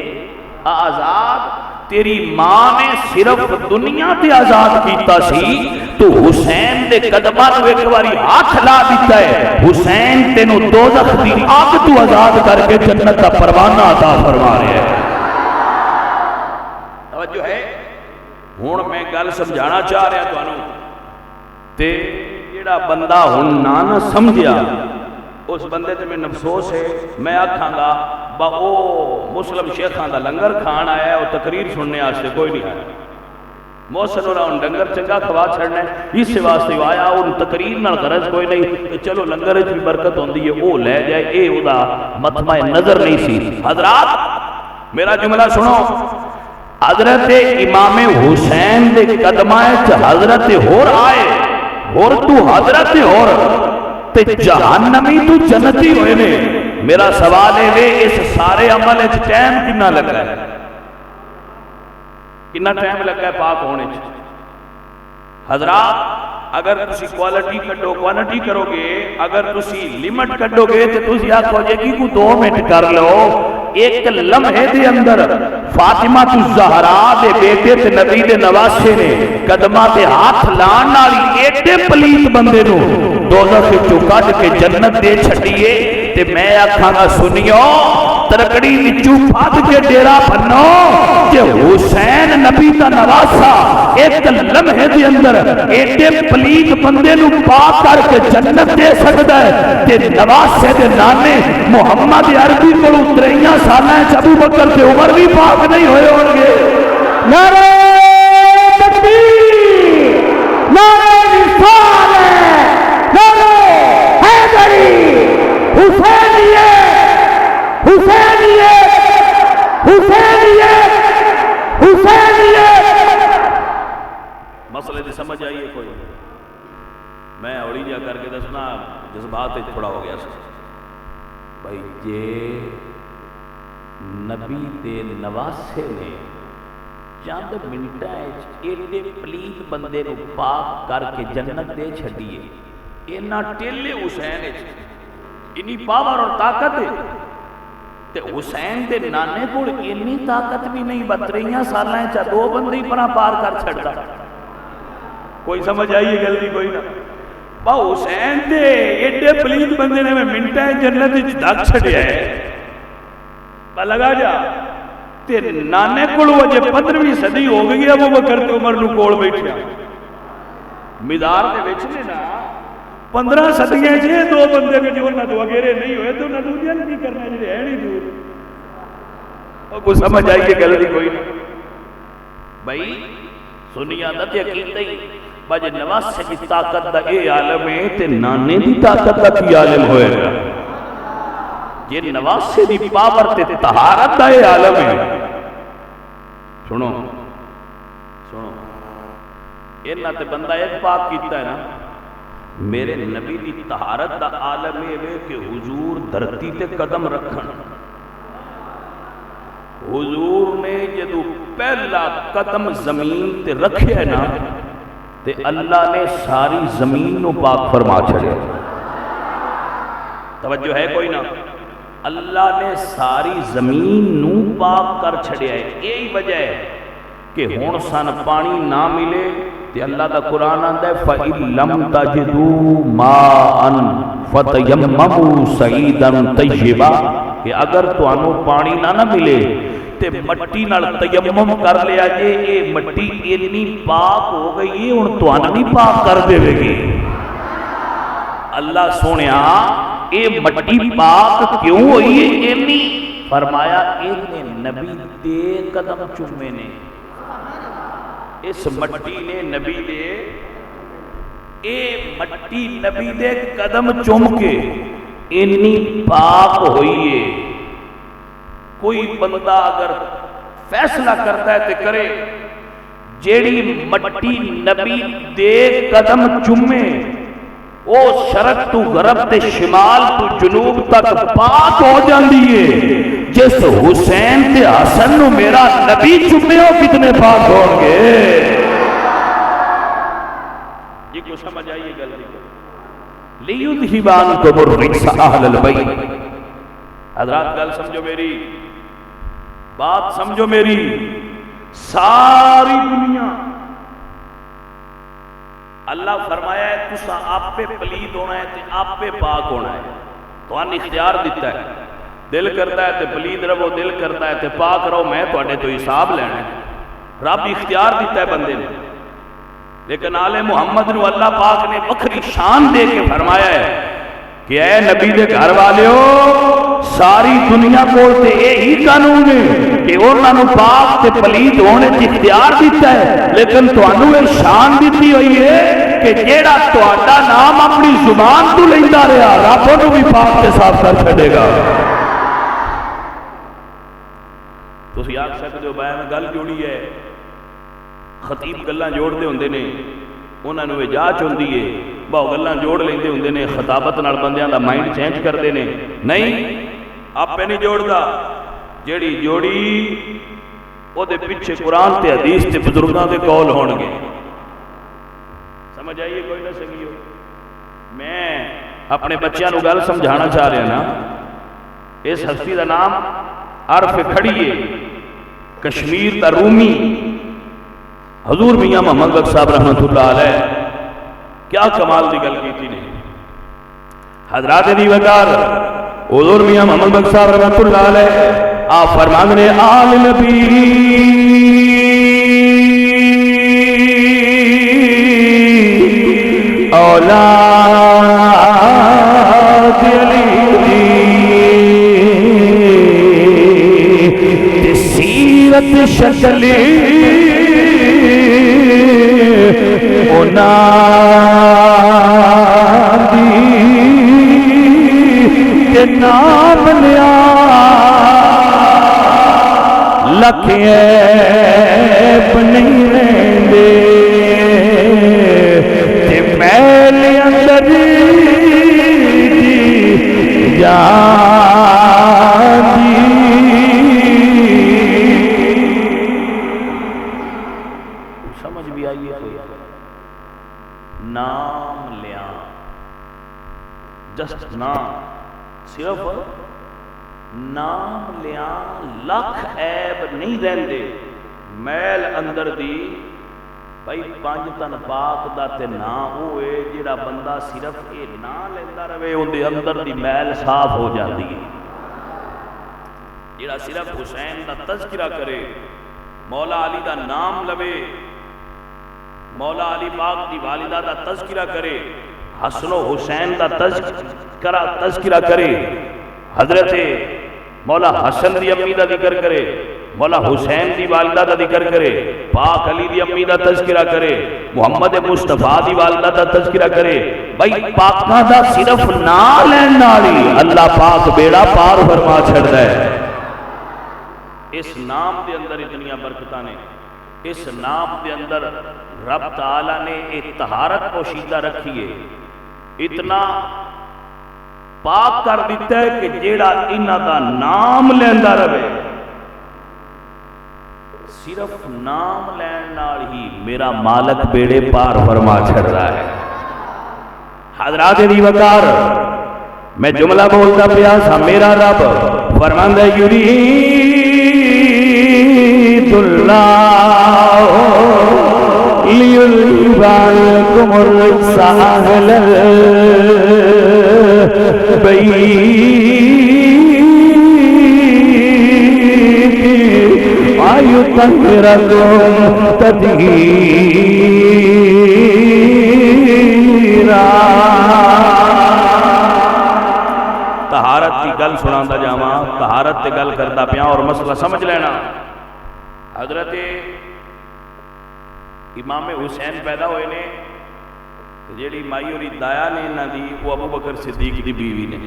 آزاد. تیری ماں نے صرف دنیا تے آزاد کیتا سی، تو حسین دے قدماں نو ایک باری ہاتھ لا دیتا ہے، حسین تینوں دوزخ دی آگ تو آزاد کر کے جنت کا پروانہ عطا فرما رہے ہیں. توجہ ہے؟ ہن میں گل سمجھانا چاہ رہا تانوں تے جیڑا بندہ ہن نہ سمجھیا اس بندے تے میں افسوس ہے. میں آکھاں گا با او مسلم شیخاں دا لنگر کھان آیا ہے، وہ تقریر سننے واسطے کوئی نہیں آیا. محسن ہونا ان لنگر چنگا کھوا چھڑنا ہے اس واسطے آیا، ان تقریر نال غرض کوئی نہیں. چلو لنگر وچ بھی برکت ہوندی ہے او لے جائے، اے او دا مطمع نظر نہیں سی. حضرات میرا جملہ سنو، حضرت امام حسین دے قدماں وچ حضرت حر آئے، حر تو حضرت حر تے جہنمی تو جنتی ہوئے نے. میرا سوال ہے اس سارے عمل وچ ٹائم کتنا لگا ہے؟ کتنا ٹائم لگا ہے پاک ہونے چ؟ حضرات اگر تسی کوالٹی کڈو، کوانٹی کرو گے، اگر تسی لیمٹ کڈو گے تو تسی آکھو جے کی کو 2 منٹ کر لو. ایک لمحے دے اندر فاطمہ الزہرا دے بیٹے تے نبی دے نواسے نے قدماں تے ہاتھ لان والی ایڈے پلیت بندے نو دوزخ وچوں کڈ کے جنت دے چھڈیے. تے میں آکھاں گا سنیو ترکڑی وچوں پھد کے ڈیرا بنو کہ حسین نبی دا نواسا ایک لمحے دے اندر ایڈے پلیت بندے نو پاک کر کے جنت دے سکدا ہے. تے نواسے دے نانے محمد عربی کول 53 سالاں وچ ابو بکر تے عمر بھی پاک نہیں ہوئے ہون گے. نعرہ تکبیر، نعرہ رسالت، نعرہ حیدری، حسینیت، حسینیت، حسینیت، حسینیت. مسئلے دی سمجھ آئیے کوئی؟ میں اوڑی جا کر کے دسنا جذبات تھوڑا ہو گیا سا بھائی. جے نبی دے نواسے نے چند منٹاں ایڈے پلیت بندے نو پاک کر کے جنت دے چھڈیے، اینا ٹیلے حسین انی پاور اور طاقت ہے. تے حسین دے نانے کول انی طاقت بھی نہیں، 52 سالاں چا 2 بندے ہی پرا پار کر چھڑدا. کوئی سمجھ آئیے گل دی کوئی نہ. با حسین دے ایڈے پلیت بندے نے میں منٹا جنت دگ چھڑیا ہے با لگا جا تے نانے کولو اجے 15ویں صدی ہو گئی ابو بکر تے عمر نو کول بیٹھیا مدار دے وچ نے نا 15 صدیاں جے دو بندے میں جو نہ تو اگیرے نہیں ہوئے تو نہ دوجے نے کی کرنا جے ہے نہیں دور او کو سمجھ آئی کہ گل نہیں کوئی بھائی سنیا دا تے عقیدہ ہی باجے نواسے کی طاقت دا اے عالم ہے تے نانے دی طاقت دا کی عالم ہوئے گا یہ نواسے دی پاور تے طہارت دا اے عالم ہے سنو سنو اینا تے بندہ ایک پاک کیتا ہے نا میرے نبی دی طہارت دا عالم ہے کہ حضور دھرتی تے قدم رکھن حضور نے جدو پہلا قدم زمین تے رکھے ہے نا تے اللہ نے ساری زمین نو پاک فرما چھڑے توجہ ہے کوئی نا اللہ نے ساری زمین نو پاک کر چھڑے ہے یہی وجہ ہے کہ ہون سن پانی نہ ملے تے اللہ دا قرآن آندہ ہے فَإِن لَمْ تَجِدُوا مَاءً فَتَيَمَّمُوا سَعِيدًا طَيِّبًا کہ اگر تو انو پانی نہ ملے تے مٹی نال تیمم کر لیا جے اے مٹی اتنی پاک ہو گئی ہے ان تو انو نہیں پاک کر دے گی اللہ سونیا اے مٹی پاک کیوں ہوئی ہے اتنی فرمایا اینے نبی دے قدم چومے نے اس مٹی نے نبی دے اے مٹی نبی دے قدم چوم کے اتنی پاک ہوئی ہے کوئی بندہ اگر فیصلہ کرتا ہے تے کرے جیڑی مٹی نبی دے قدم چومے او شرق تو غرب تے شمال تو جنوب تک پاک ہو جاندی ہے جس حسین تے حسن نو میرا نبی چومے ہو کتنے پاک ہوں گے یہ کو سمجھ آئیے گل لیُذْهِبَ عَنْکُمُ الرِّجْسَ أَهْلَ الْبَیْتِ حضرات گل سمجھو میری بات سمجھو میری ساری دنیا اللہ فرمایا ہے تسا آپ پہ پلید ہونا ہے تے آپ پہ پاک ہونا ہے تو ان اختیار دیتا ہے دل کرتا ہے تے پلید رہو دل کرتا ہے تے پاک رہو میں تو اڈے تو حساب لینا ہے رب اختیار دیتا ہے بندے نے لیکن آل محمد نو اللہ پاک نے بکری شان دے کے فرمایا ہے کہ اے نبی دے گھر والے ہو ساری دنیا کولتے یہی قانون ہے کہ انہاں نو پاک تے پلید ہونے کی اختیار دیتا ہے لیکن تانوں یہ شان دیتی ہوئی ہے کہ جیڑا تہاڈا نام اپنی زبان تو لیندا رہا رب انہوں بھی پاک تے صاف کر چھڈے گا تسی آکھ سکدے ہو بھائی میں گل جوڑی ہے خطیب گلاں جوڑ دے ہوندے نے انہاں نو اجازت ہوندی ہے بہو گلاں جوڑ لیندے ہوندے نے خطابت نال بندیاں دا مائنڈ چینج کردے نے نہیں آپ پہ نہیں جوڑدا جیڑی جوڑی او دے پیچھے قرآن تے حدیث تے بزرگاں دے قول ہون گے سمجھ آئیے کوئی نہ سکیو میں اپنے بچیاں نو گل سمجھانا چاہ رہا نا اس ہستی دا نام عرف کھڑیے کشمیر دا رومی حضور میاں محمد بخش صاحب رحمت اللہ علیہ کیا کمال دی گل کیتی نے حضرات دیوکار حضور میاں محمد بخش صاحب رحمت اللہ علیہ آپ فرمان نے آل نبی اولاد علی سیرت شکلی نام لیا لکھے نہیں رہندے تے میل اندر سمجھ بھی آئیے کوئی نام لیا جسٹ نام صرف نام لیا لکھ عیب نہیں رہندے میل اندر دی بھائی پانچ تن پاک دا تے نام ہوئے جڑا بندہ صرف یہ نام لیندہ رہے اندے اندر دی میل صاف ہو جاتی ہے. جڑا صرف حسین دا تذکرہ کرے، مولا علی دا نام لوے، مولا علی پاک دی والدہ دا تذکرہ کرے، حسن و حسین دا تذکرہ کرے، حضرت مولا حسن دی امی دا ذکر کرے، مولا حسین دی والدہ دا ذکر کرے، پاک علی دی امی دا تذکرہ کرے، محمد مصطفیٰ دی والدہ دا تذکرہ کرے. بھائی پاکاں دا صرف نام لین نالی اللہ پاک بیڑا پار فرما چھڑدا ہے. اس نام دے اندر اتنیاں برکتاں نے، اس نام دے اندر رب تعالیٰ نے ایک طہارت پوشیدہ رکھی ہے، اتنا پاک کر دیتا ہے کہ جیڑا انہاں دا نام لیندہ رہے، صرف نام لین نال ہی میرا مالک بیڑے پار فرما چھڑ رہا ہے. حضرات دی وقار میں جملہ بولتا پیاسا، میرا رب فرماندہ یرید اللہ لیذھب عنکم الرجس اہل البیت ویطہرکم تطہیرا. طہارت کی گل سناندا جاواں، طہارت تے گل کردا پیاں اور مسئلہ سمجھ لینا. حضرت امام حسین پیدا ہوئے نے، جیڑی مائی اور دایا نے انہاں دی وہ ابو بکر صدیق دی بیوی نے.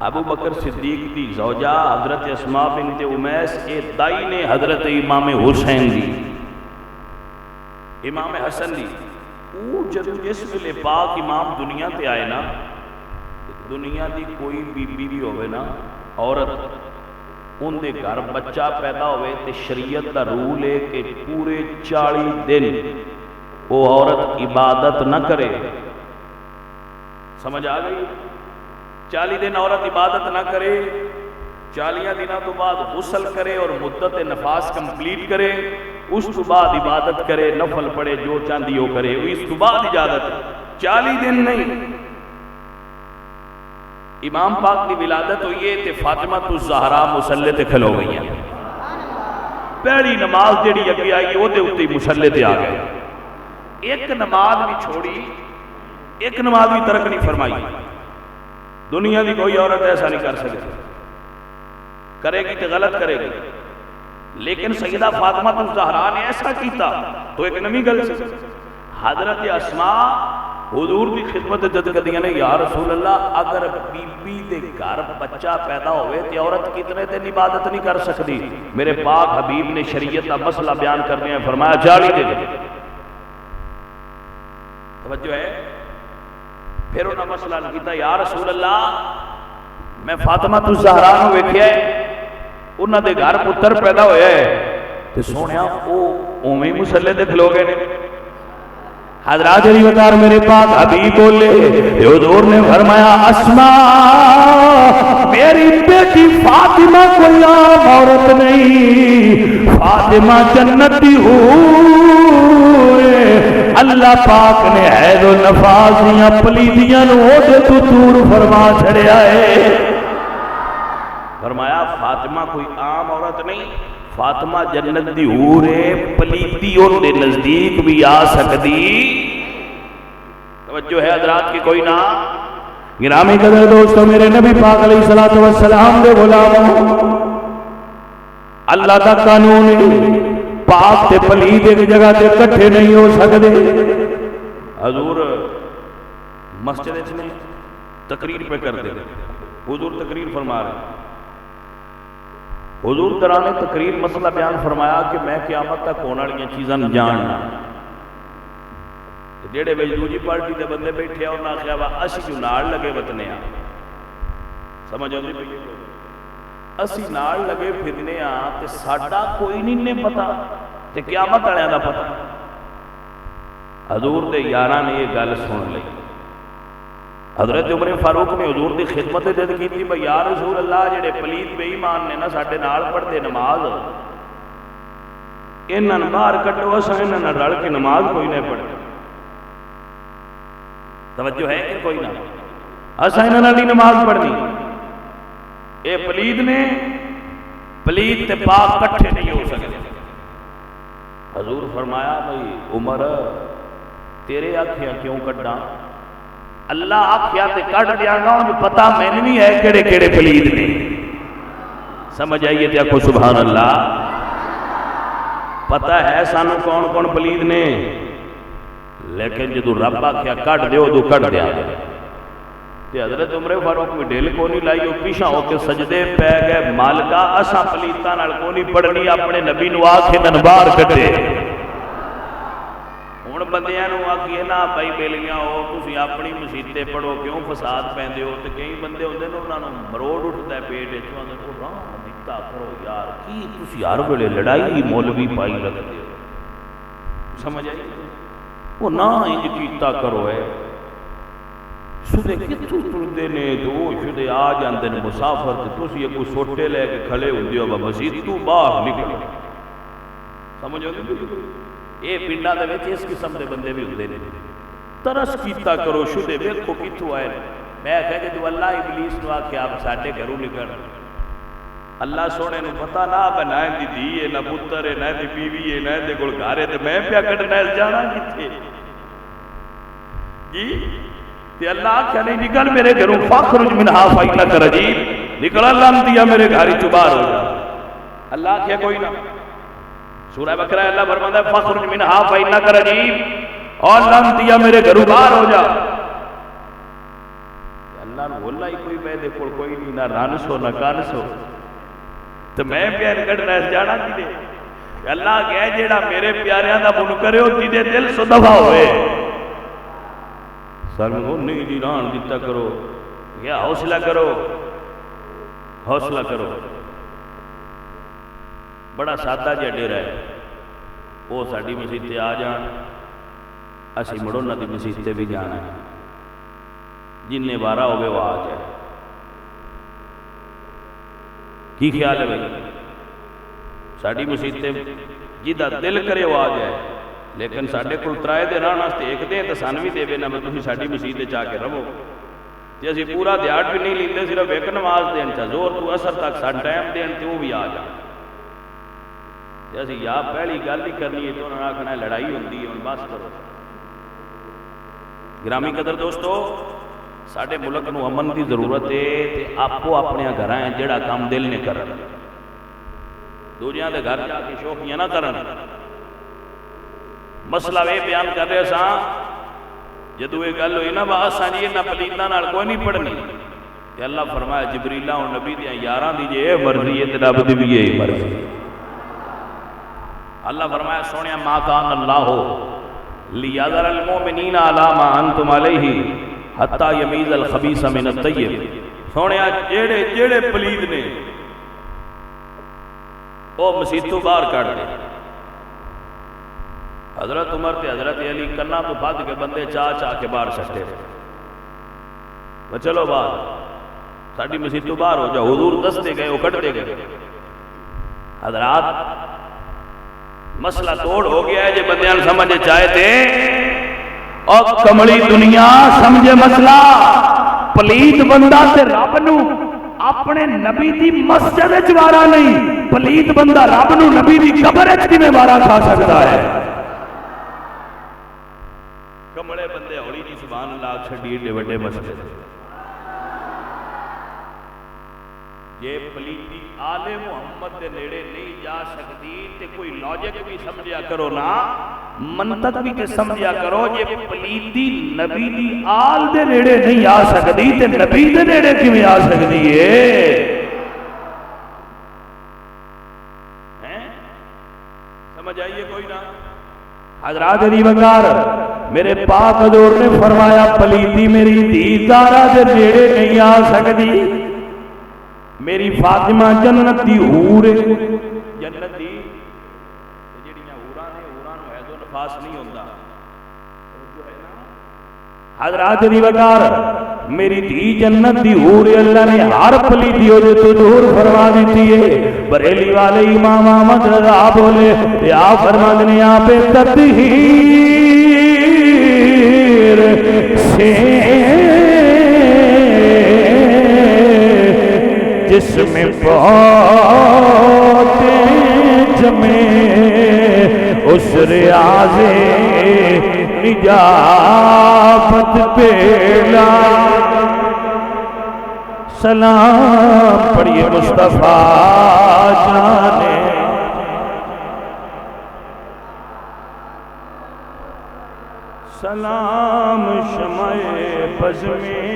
ابو بکر صدیق دی زوجہ حضرت اسماء بنت امیس اے دائی نے حضرت امام حسین دی، امام حسن دی. او جدو جس ویلے پاک امام دنیا تے آئے نا، دنیا دی کوئی بی بی بھی ہوئے نا عورت، ان دے گھر بچہ پیدا ہوئے تے شریعت دا رول ہے کہ پورے 40 دن وہ عورت عبادت نہ کرے. سمجھ آ گئی؟ 40 دن عورت عبادت نہ کرے، 40 دنوں تو بعد غسل کرے اور مدت نفاس کمپلیٹ کرے، اس تو بعد عبادت کرے، نفل پڑھے، جو چاندی ہو کرے، اس تو بعد اجازت. 40 دن نہیں. امام پاک کی ولادت ہوئی ہے تے فاطمہ الزہرا مصلے تے کھلو گئی ہیں. پہلی نماز جڑی اگے آئی وہ دے اتے مصلے تے آ گئے. ایک نماز بھی چھوڑی، ایک نماز بھی ترک نہیں فرمائی. دنیا دی کوئی عورت ایسا نہیں کر سکتی، کرے گی تو غلط کرے گی. لیکن سیدہ فاطمہ الزہرا نے ایسا کیتا تو ایک نمی گل سی. حضرت اسماء حضور دی خدمت جد کردیاں نے، یا رسول اللہ اگر بی بی دے گھر بچہ پیدا ہوئے تے عورت کتنے دن عبادت نہیں کر سکتی؟ میرے پاک حبیب نے شریعت کا مسئلہ بیان کرنے ہیں، فرمایا 40 دن. توجہ ہے؟ پھر انہوں نے مسئلہ کیتا، یا رسول اللہ میں فاطمہ الزہرا نو ویکھیا ہے، انہاں دے گھر پتر پیدا ہویا ہے تے سونیا او اوویں ہی مصلے تے کھلو گئے نے. حضرات علی وقار میرے پاک حبیب بولے، حضور نے فرمایا اسماء میری بیٹی فاطمہ کوئی عام عورت نہیں، فاطمہ جنتی ہوئے. اللہ پاک نے حید و نفاس دیاں پلیدیاں نو دے تو دور فرما چھڑیا ہے. فرمایا فاطمہ کوئی عام عورت نہیں، فاطمہ جنت دی حور ہے، پلیتی ان دے نزدیک بھی آ سکتی. توجہ ہے حضرات کی کوئی نہ؟ گرامی قدر دوستو، میرے نبی پاک علیہ السلام دے غلاموں، اللہ دا قانون ہے پاک تے پلید ایک جگہ تے کٹھے نہیں ہو سکتے. حضور مسجد میں تقریر پہ کر دے، حضور تقریر فرما رہے. حضور درانے تقریر مسئلہ بیان فرمایا کہ میں قیامت تک ہونے والی چیزاں جاننا. جیڑے وچ دوجی پارٹی دے بندے بیٹھے اور نہ آخیا وا اسی جو نال لگے وطنے ہاں. سمجھ آندی پئی؟ اسی نال لگے پھرنے ہاں تے ساڈا کوئی نہیں پتا تے قیامت والےاں دا پتا. حضور دے یاراں نے یہ گل سن لئی. حضرت عمر فاروق نے حضور دی خدمت جد کیتی، بھئی یا رسول اللہ جڑے پلید بے ایمان نے نا ساڈے نال پڑھتے نماز انہاں باہر کٹو، اساں انہاں رل کے نماز کوئی نہیں پڑھتے. توجہ ہے کہ کوئی نہ؟ اساں انہاں نال نماز پڑھنی. اے پلید نے، پلید تے پاک کٹھے نہیں ہو سکتے. حضور فرمایا بھئی عمر تیرے آکھیا کیوں کڈاں؟ اللہ آکھیا تے کٹ دیاں گا، جو پتہ میں نہیں ہے کیڑے کیڑے پلید نے. سمجھ آئیے تے آکھو سبحان اللہ. پتہ ہے سانو کون کون پلید نے، لیکن جدو رب آکھیا کٹ دیو تو کٹ دیا. تے حضرت عمر فاروق بھی ڈھیل کو نہیں لائی، پیچھا ہو کے سجدے پہ گئے. مالکا اساں پلیتاں نال کو نہیں پڑھنی، اپنے نبی نو آکھے نن باہر کٹے. ہن بندیاں نو آکھیے نا بھائی بیلیاں ہو تسی اپنی مسیتے پڑھو، کیوں فساد پیندے ہو؟ تے کئی بندے ہوندے نے انہاں نو مروڑ اٹھدا ہے پیٹ وچ، آندے کو راہ دیتا کرو یار، کی تسی ہر ویلے لڑائی مولوی پائی رکھدے ہو. سمجھ آئی؟ وہ نہ انج کیتا کرو ہے. شدے کتھوں ٹردے نے تو شدے آ جاندے نے مسافر تے تسی اگوں سوٹے لے کے کھلے ہوندے ہو مسجد تو باہر نکلو. سمجھ آئی؟ اے پنڈاں دے وچ اس قسم دے بندے بھی ہوندے نے. ترس کیتا کرو شدے ویکھو کتھوں آئے. میں کہ جدوں اللہ ابلیس نو آکھیا آپ ساڈے گھروں نکل، اللہ سونے نو پتہ نہ کہ نہ دی دھی ہے، نہ پتر ہے، نہ دی بیوی ہے، نہ دے کول گھر ہے، تے میں پیا کڈنا جانا کتھے جی؟ تے اللہ آکھیا نہیں نکل میرے گھروں، فاخرج منہا فإنک رجیم، نکل اللہ دیا میرے گھر چوں باہر ہو جا. اللہ آکھیا کوئی نہ. سورہ بقرہ اللہ فرماتا ہے فاخرج منہا فإنک رجیم، اور اللہ دیا میرے گھروں باہر ہو جا. اللہ نو بولا ہی کوئی میں دے کول کوئی نہیں، نہ رانس ہو نہ کانس ہو، تو میں پیار کٹنا جانا کی دے. اللہ کہے جیڑا میرے پیاریاں دا منکر ہے وہ تیرے دل سو دفع ہوئے. سرمو نہیں جی ران دیتا کرو، یا حوصلہ کرو، حوصلہ کرو. بڑا سادہ جہا ڈیرا ہے، وہ ساڈی مسجد تے آ جان، اسی مڑو نہ دی مسجد تے بھی جانا ہے. جن نے بارہ ہوئے وہ آ جائے. کی خیال ہے بھائی؟ ساڑی مسجد تے جیدہ دل کرے وہ آ جائے، لیکن ساڑے کل ترائے دے رانا ستے ایک دیں تو سانوی دے بے نہ تسی ساڑی مسجد تے چاہ کے رہو. تے اسی پورا دیہات بھی نہیں لیندے، صرف ایک نماز دین چاہ زور تو اثر تک ساڑ ٹائم دین تے وہ بھی آ جائے. تے اسی یا پہلی گل نہیں کرنی ہے تو انہوں نے آکھنا ہے لڑائی ہوندی ہے، ان بات کرو. گرامی قدر دوستو، ساڑے ملک نو امن دی ضرورت ہے، تے آپو اپنے گھر ہیں جڑا کام دل نے کرن، دوجیاں دے گھر جا کے شوخیاں نہ کرن. مسئلہ وہ بیان کر رہے ساں جدو یہ گل ہوئی نا بات سا جی نہ پلیتاں نال کوئی نہیں پڑھنی. کہ اللہ فرمایا جبریلہ اور نبی دیاں یاراں دی جے مرضی ہے تے رب دی بھی یہی مرضی. اللہ فرمایا سونیا ما کان اللہ لیذر المؤمنین علی ما انتم علیہ حتی یمیز الخبیث من الطیب. سونیا جیڑے جیڑے پلید نے وہ مسجد تو باہر کر دے. حضرت عمر تے حضرت علی کنا تو بھد کے بندے چاہ چاہ کے باہر سکتے. وہ چلو باہر ساڑی مسجد تو باہر ہو جاؤ. حضور دستے گئے وہ کٹتے گئے. حضرات مسئلہ توڑ ہو گیا ہے جے بندیاں سمجھے چاہے تھے اور کملی دنیا سمجھے مسئلہ. پلید بندہ تے رب نو اپنے نبی دی مسجد وچ وارا نہیں، پلید بندہ رب نو نبی دی قبر وچ کیویں وارا کھا سکتا ہے؟ کملے بندے ہولی جی سبحان اللہ چھڈی ایڈے وڈے مسئلے. یہ پلیتی آل محمد دے نیڑے نہیں جا سکتی تے کوئی لاجک بھی سمجھیا کرو نا، منطق بھی تے سمجھیا کرو. یہ پلیتی نبی دی آل دے نیڑے نہیں آ سکتی تے نبی دے نیڑے کیویں آ سکتی ہے؟ سمجھ آئیے کوئی نہ؟ حضرات علی وقار میرے پاک حضور نے فرمایا پلیتی میری دھی زہرا دے نیڑے نہیں آ سکتی. میری فاطمہ جنت دی حور ہے، جنت دی جڑیاں حوراں نے، حوراں نو حیض و نفاس نہیں ہوندا. جو ہے نا حضرات دی وقار میری دھی جنت دی حور اللہ نے ہر پلیتی ہو جو تو دور فرما دیتی ہے. بریلی والے امام احمد رضا بولے یا فرما دینے یہاں پہ تطہیر سے جس میں پوتے جمے اس ریاض نجابت پیلا. سلام پڑھئے مصطفیٰ جانے سلام شمع بز میں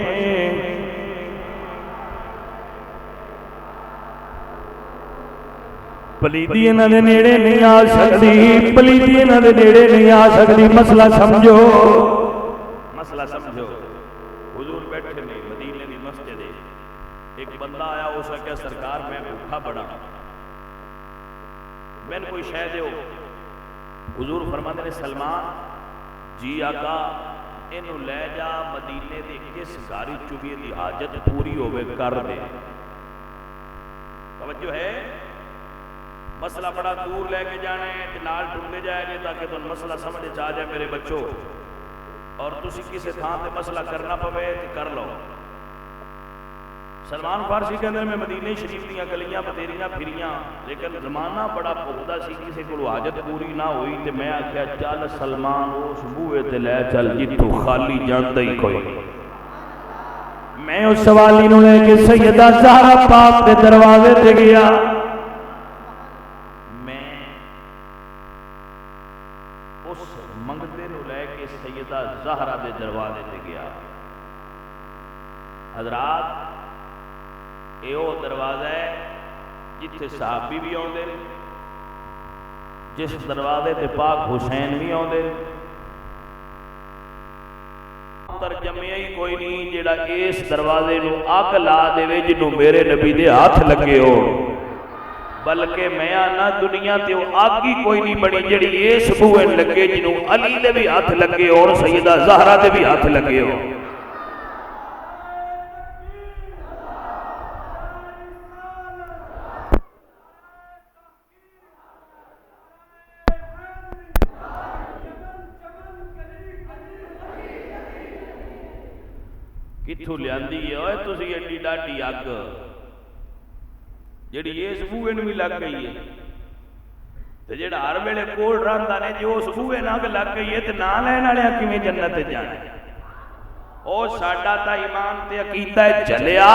پلیتی انہاں دے نیڑے نہیں آ سکتی, پلیتی انہاں دے نیڑے نہیں آ سکتی. مسئلہ سمجھو, مسئلہ سمجھو. حضور بیٹھے نہیں مدینے دی مسجد ہے, ایک بندہ آیا اس نے کہا سرکار میں بھوکا پڑا, میں نے کوئی شے دیو. حضور فرماتے نے سلمان جی آقا اینو لے جا مدینے دے کس گھر چوبی دی حاجت پوری ہوئے کر دے. توجہ ہے, مسئلہ بڑا دور لے کے جانے ہیں نال ڈھونڈے جائے گے تاکہ تو مسئلہ سمجھ جا جائے میرے بچوں, اور تسی کسی تھان تے مسئلہ کرنا پوے تو کر لو. سلمان فارسی کے اندر میں مدینہ شریف دیاں گلیاں بتیریاں پھریاں, لیکن زمانہ بڑا پختہ سی, کسی کو حاجت پوری نہ ہوئی تے میں آکھیا چل سلمان اس بوئے تے لے چل جتوں خالی جاندا ہی کوئی. میں اس سوالی نو لے کے سیدہ زہرا پاک دے دروازے تے گیا. سیدہ زہرا دے دروازے تے گیا. حضرات اے او دروازہ ہے جتھے صحابی بھی آؤندے, جس دروازے تے پاک حسین بھی آؤندے. ترجمے ہی کوئی نہیں جیڑا اس دروازے نو اگ لا دے جنوں میرے نبی دے ہاتھ لگے ہو, بلکہ میں آنا دنیا تے وہ آگ ہی کوئی نہیں بنی جڑی اس بوئے لگے جنہوں علی دے بھی ہاتھ لگے اور سیدہ زہرا دے بھی ہاتھ لگے ہو. کتھوں لیاندی ہے اوے تسی ایڈی ڈاڈی اگ جیڑی اس بوئے نو بھی لگ گئی ہے, تے جیڑا ہر ویلے کول رہندا نے جو اس بوئے نال لگ گئی ہے تے نہ لین والے کیویں جنت تے جانا. او ساڈا تا ایمان تے عقیدہ ہے چلیا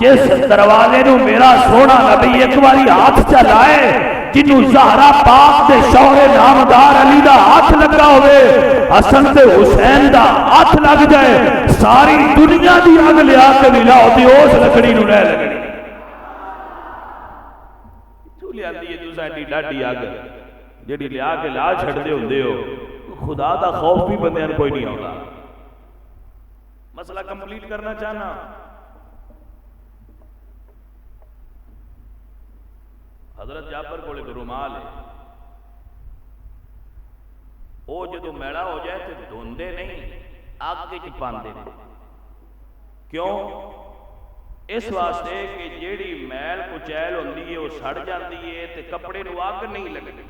جس دروازے نو میرا سونا نبی ایک باری ہاتھ چلائے, جنوں زہرا پاک دے شوہر نامدار علی دا ہاتھ لگا ہوئے, حسن تے حسین دا ہاتھ لگ جائے, ساری دنیا دی اگ لیا کے ملاؤ تے اس لکڑی نو لے لگنی. لیاندی ہے تو ساڈی ڈاڈی اگ جیڑی لیا کے لا چھڑدے ہوندے ہو. خدا دا خوف بھی بندیاں نوں کوئی نہیں آوندا. مسئلہ کمپلیٹ کرنا چاہنا, حضرت جابر کو ایک رومال ہے, وہ جدو میڑا ہو جائے تو دھوندے نہیں اگ وچ پاندے نے. کیوں؟ اس واسطے کہ جیڑی میل کچیل ہوندی ہے وہ سڑ جاندی ہے تے کپڑے نو اگ نہیں لگدی.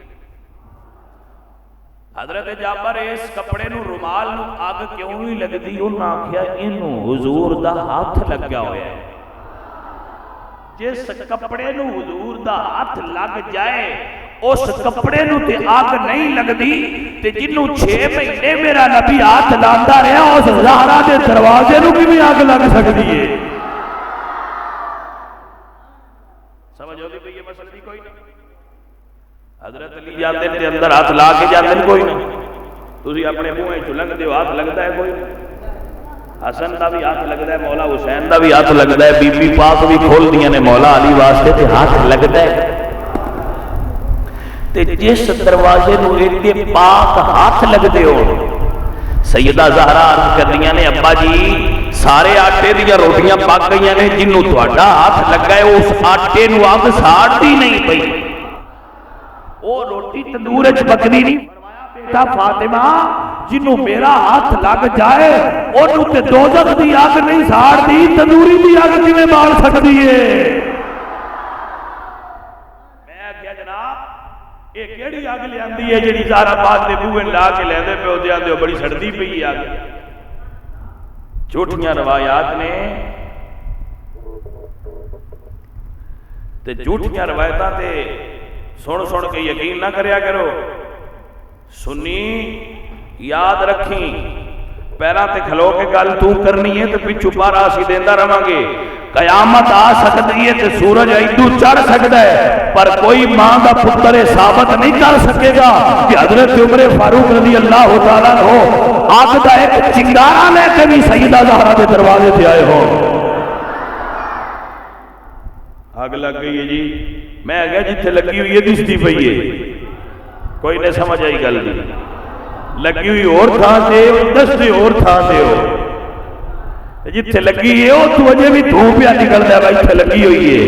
حضرت جابر اس کپڑے نو رومال نو اگ کیوں نہیں لگدی؟ انہاں آکھیا اینوں حضور دا ہاتھ لگا ہویا ہے. جس کپڑے نو حضور دا ہاتھ لگ جائے اس کپڑے نو تے اگ نہیں لگدی, تے جنوں 6 مہینے میرا نبی ہاتھ لاندا رہا اس زہرا دے دروازے نو کیویں اگ لگ سکدی ہے؟ سمجھ ہوگی بھئی یہ مسئلہ دی کوئی نہیں. حضرت علی جاندے تے اندر ہاتھ لا کے جاندے کوئی نہیں, تسی اپنے منہ وچ لنگدے ہو ہاتھ لگدا ہے کوئی نہیں. حسن دا بھی ہاتھ لگدا ہے, مولا حسین دا بھی ہاتھ لگدا ہے, بی بی پاک بھی کھول دیاں نے مولا علی واسطے تے ہاتھ لگدا ہے. تے جس دروازے نو ایڈے پاک ہاتھ لگدے ہو, سیدہ زہرا عرض کردیاں نے ابا جی سارے آٹے دیاں روٹیاں پک گئیاں نے, جنوں تہاڈا ہاتھ لگا ہے اس آٹے نو اگ ساڑدی نہیں پئی, وہ روٹی تندور وچ پکدی نہیں. فرمایا بیٹا فاطمہ جنوں میرا ہاتھ لگ جائے انہوں تے دوزخ دی اگ نہیں ساڑ دی تندوری دی اگ کیویں بال سکدی ہے؟ میں کیا جناب یہ کیڑی اگ لیاندی ہے جڑی زہرا پاک دے بوئے لا کے لیندے پے اودے آندے بڑی سڑدی پئی اگ؟ جھوٹیاں روایات نے تے جھوٹیاں روایتاں تے سن سن کے یقین نہ کریا کرو. سنی یاد رکھیں پیرا تے کھلو کے گل تو کرنی ہے تے پچھو پارا اسی دیندا رہاں گے. قیامت آ سکتی ہے تے سورج ایڈو چڑھ سکتا ہے پر کوئی ماں دا پتر ثابت نہیں کر سکے گا کہ حضرت عمر فاروق رضی اللہ تعالیٰ عنہ آگ دا ایک چنگارا لے کے بھی سیدہ زہرا دے دروازے تے آئے ہو. آگ لگ گئی ہے جی میں گیا جتھے لگی ہوئی ہے دستی پئی ہے کوئی نہیں سمجھ آئی گل دی لگی ہوئی اور تھا سے دستے اور تھا سے ہو جتھے لگی ہے وہ تو وجہ بھی دھوں پیا نکل دیا بھائی تھے لگی ہوئی ہے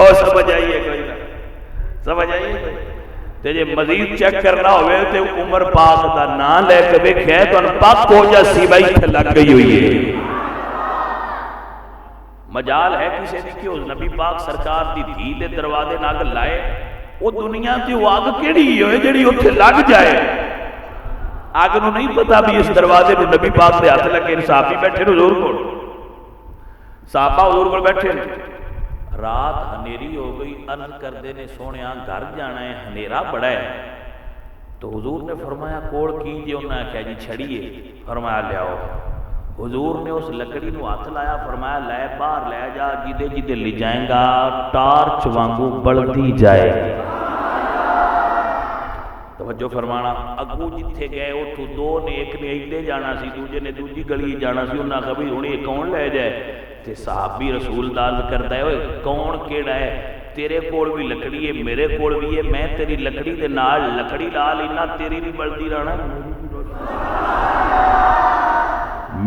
اور سمجھ آئیے کوئی نہ سمجھ آئیے تے جے مزید چیک کرنا ہوئے تے عمر پاک دا نام لے کے بیکھے تو ان پاک ہو جا سی بھائی تھے لگ گئی ہوئی ہے. مجال ہے کسی دی کہ اس نبی پاک سرکار دی دھی دے دروازے ناگ لائے وہ دنیا تے وہ آگ کیڑی ہوئے جڑی اتھے لگ جائے. آگ نو نہیں پتا بھی اس دروازے نو نبی پاک دے ہاتھ لگے صحابی بیٹھے حضور کو صحابہ حضور کو بیٹھے رات ہنیری ہو گئی عرض کردے نے سونیا گھر جانا ہے ہنیرا بڑا ہے تو حضور نے فرمایا کوڑ کیجئے انہوں نے کہا جی چھڑیے فرمایا لے آؤ. حضور نے اس لکڑی نو ہاتھ لایا فرمایا لے باہر لے جا جدے جدے لے جائیں گا ٹارچ وانگو بڑھتی جائے. توجہ فرمانا اگو جتھے گئے اتھو دو نے ایک نے ایڈے جانا سی دوجے نے دوجی گلی جانا سی انہاں کبھی ہونی کون لے جائے تے صحابی رسول دال کرتا ہے کون کیڑا ہے تیرے کوڑ بھی لکڑی ہے میرے کوڑ بھی ہے میں تیری لکڑی دے نال لکڑی لال لینا تیری نہیں بڑھتی رہنا.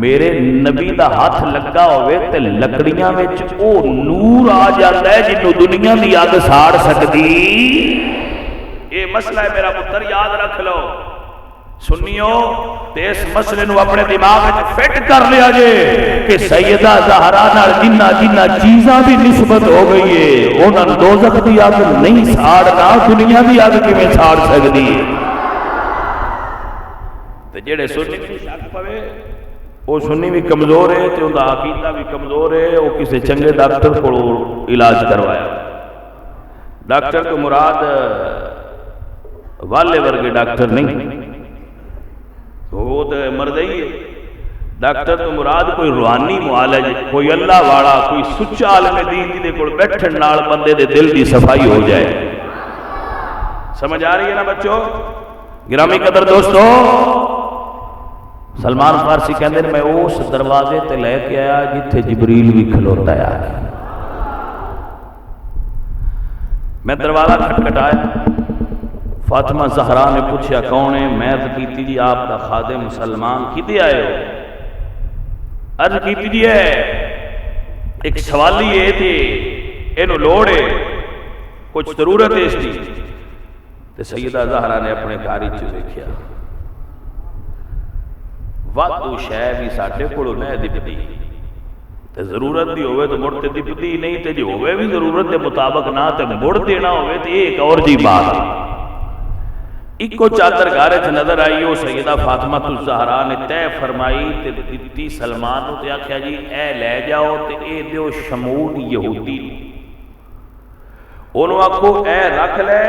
میرے نبی دا ہاتھ لگا ہوئے تے لکڑیاں وچ او نور آ جاتا ہے جنوں دنیا دی اگ ساڑ سکدی. یہ مسئلہ ہے میرا پتر یاد رکھ لو سنیو تے اس مسئلے نو اپنے دماغ میں فٹ کر لیا جے کہ سیدہ زہرا نال جنہ جنہ چیزاں بھی نسبت ہو گئی ہے انہاں دوزخ دی اگ نہیں ساڑنا دنیا دی اگ کیویں ساڑ سکدی ہے. تے جڑے سنی نوں شک پوے وہ سنی بھی کمزور ہے تے اوندا عقیدہ بھی کمزور ہے وہ کسی چنگے ڈاکٹر کو علاج کروایا. ڈاکٹر کو مراد والے ورگے ڈاکٹر نہیں وہ تو مردئی ہے. ڈاکٹر تو مراد کوئی روحانی معالج کوئی اللہ والا کوئی سچا عالم دین دے کول بیٹھن نال بندے دے دل دی صفائی ہو جائے. سمجھ آ رہی ہے نا بچوں گرامی قدر دوستو. سلمان فارسی کہندے میں اس دروازے تے لے کے آیا جتھے جبریل بھی کھلوتا ہے. میں دروازہ کھٹکھٹایا فاطمہ زہرا نے پوچھا کون ہے میں عرض کیتی جی آپ کا خادم سلمان کدے آئے ہو. عرض کیتی جی ہے ایک سوالی ہے تھی اینو لوڑ ہے کچھ ضرورت ہے اس کی. تے سیدہ زہرا نے اپنے گھر وچ ویکھیا وادو شے بھی ساڈے کول نہ دپدی تے ضرورت دی ہوئے تو مڑ تے دپدی نہیں تے جے ہوئے بھی ضرورت دے مطابق نہ تے مڑ دینا ہوئے تے ایک اور جی بات ہے. ایک کو چادر گھر وچ نظر آئی وہ سیدہ فاطمہ الزہرا نے طے فرمائی تے دتی سلمان نو تے آکھیا جی اے لے جاؤ تے اے دیو شمول یہودی اونوں آکھو اے رکھ لے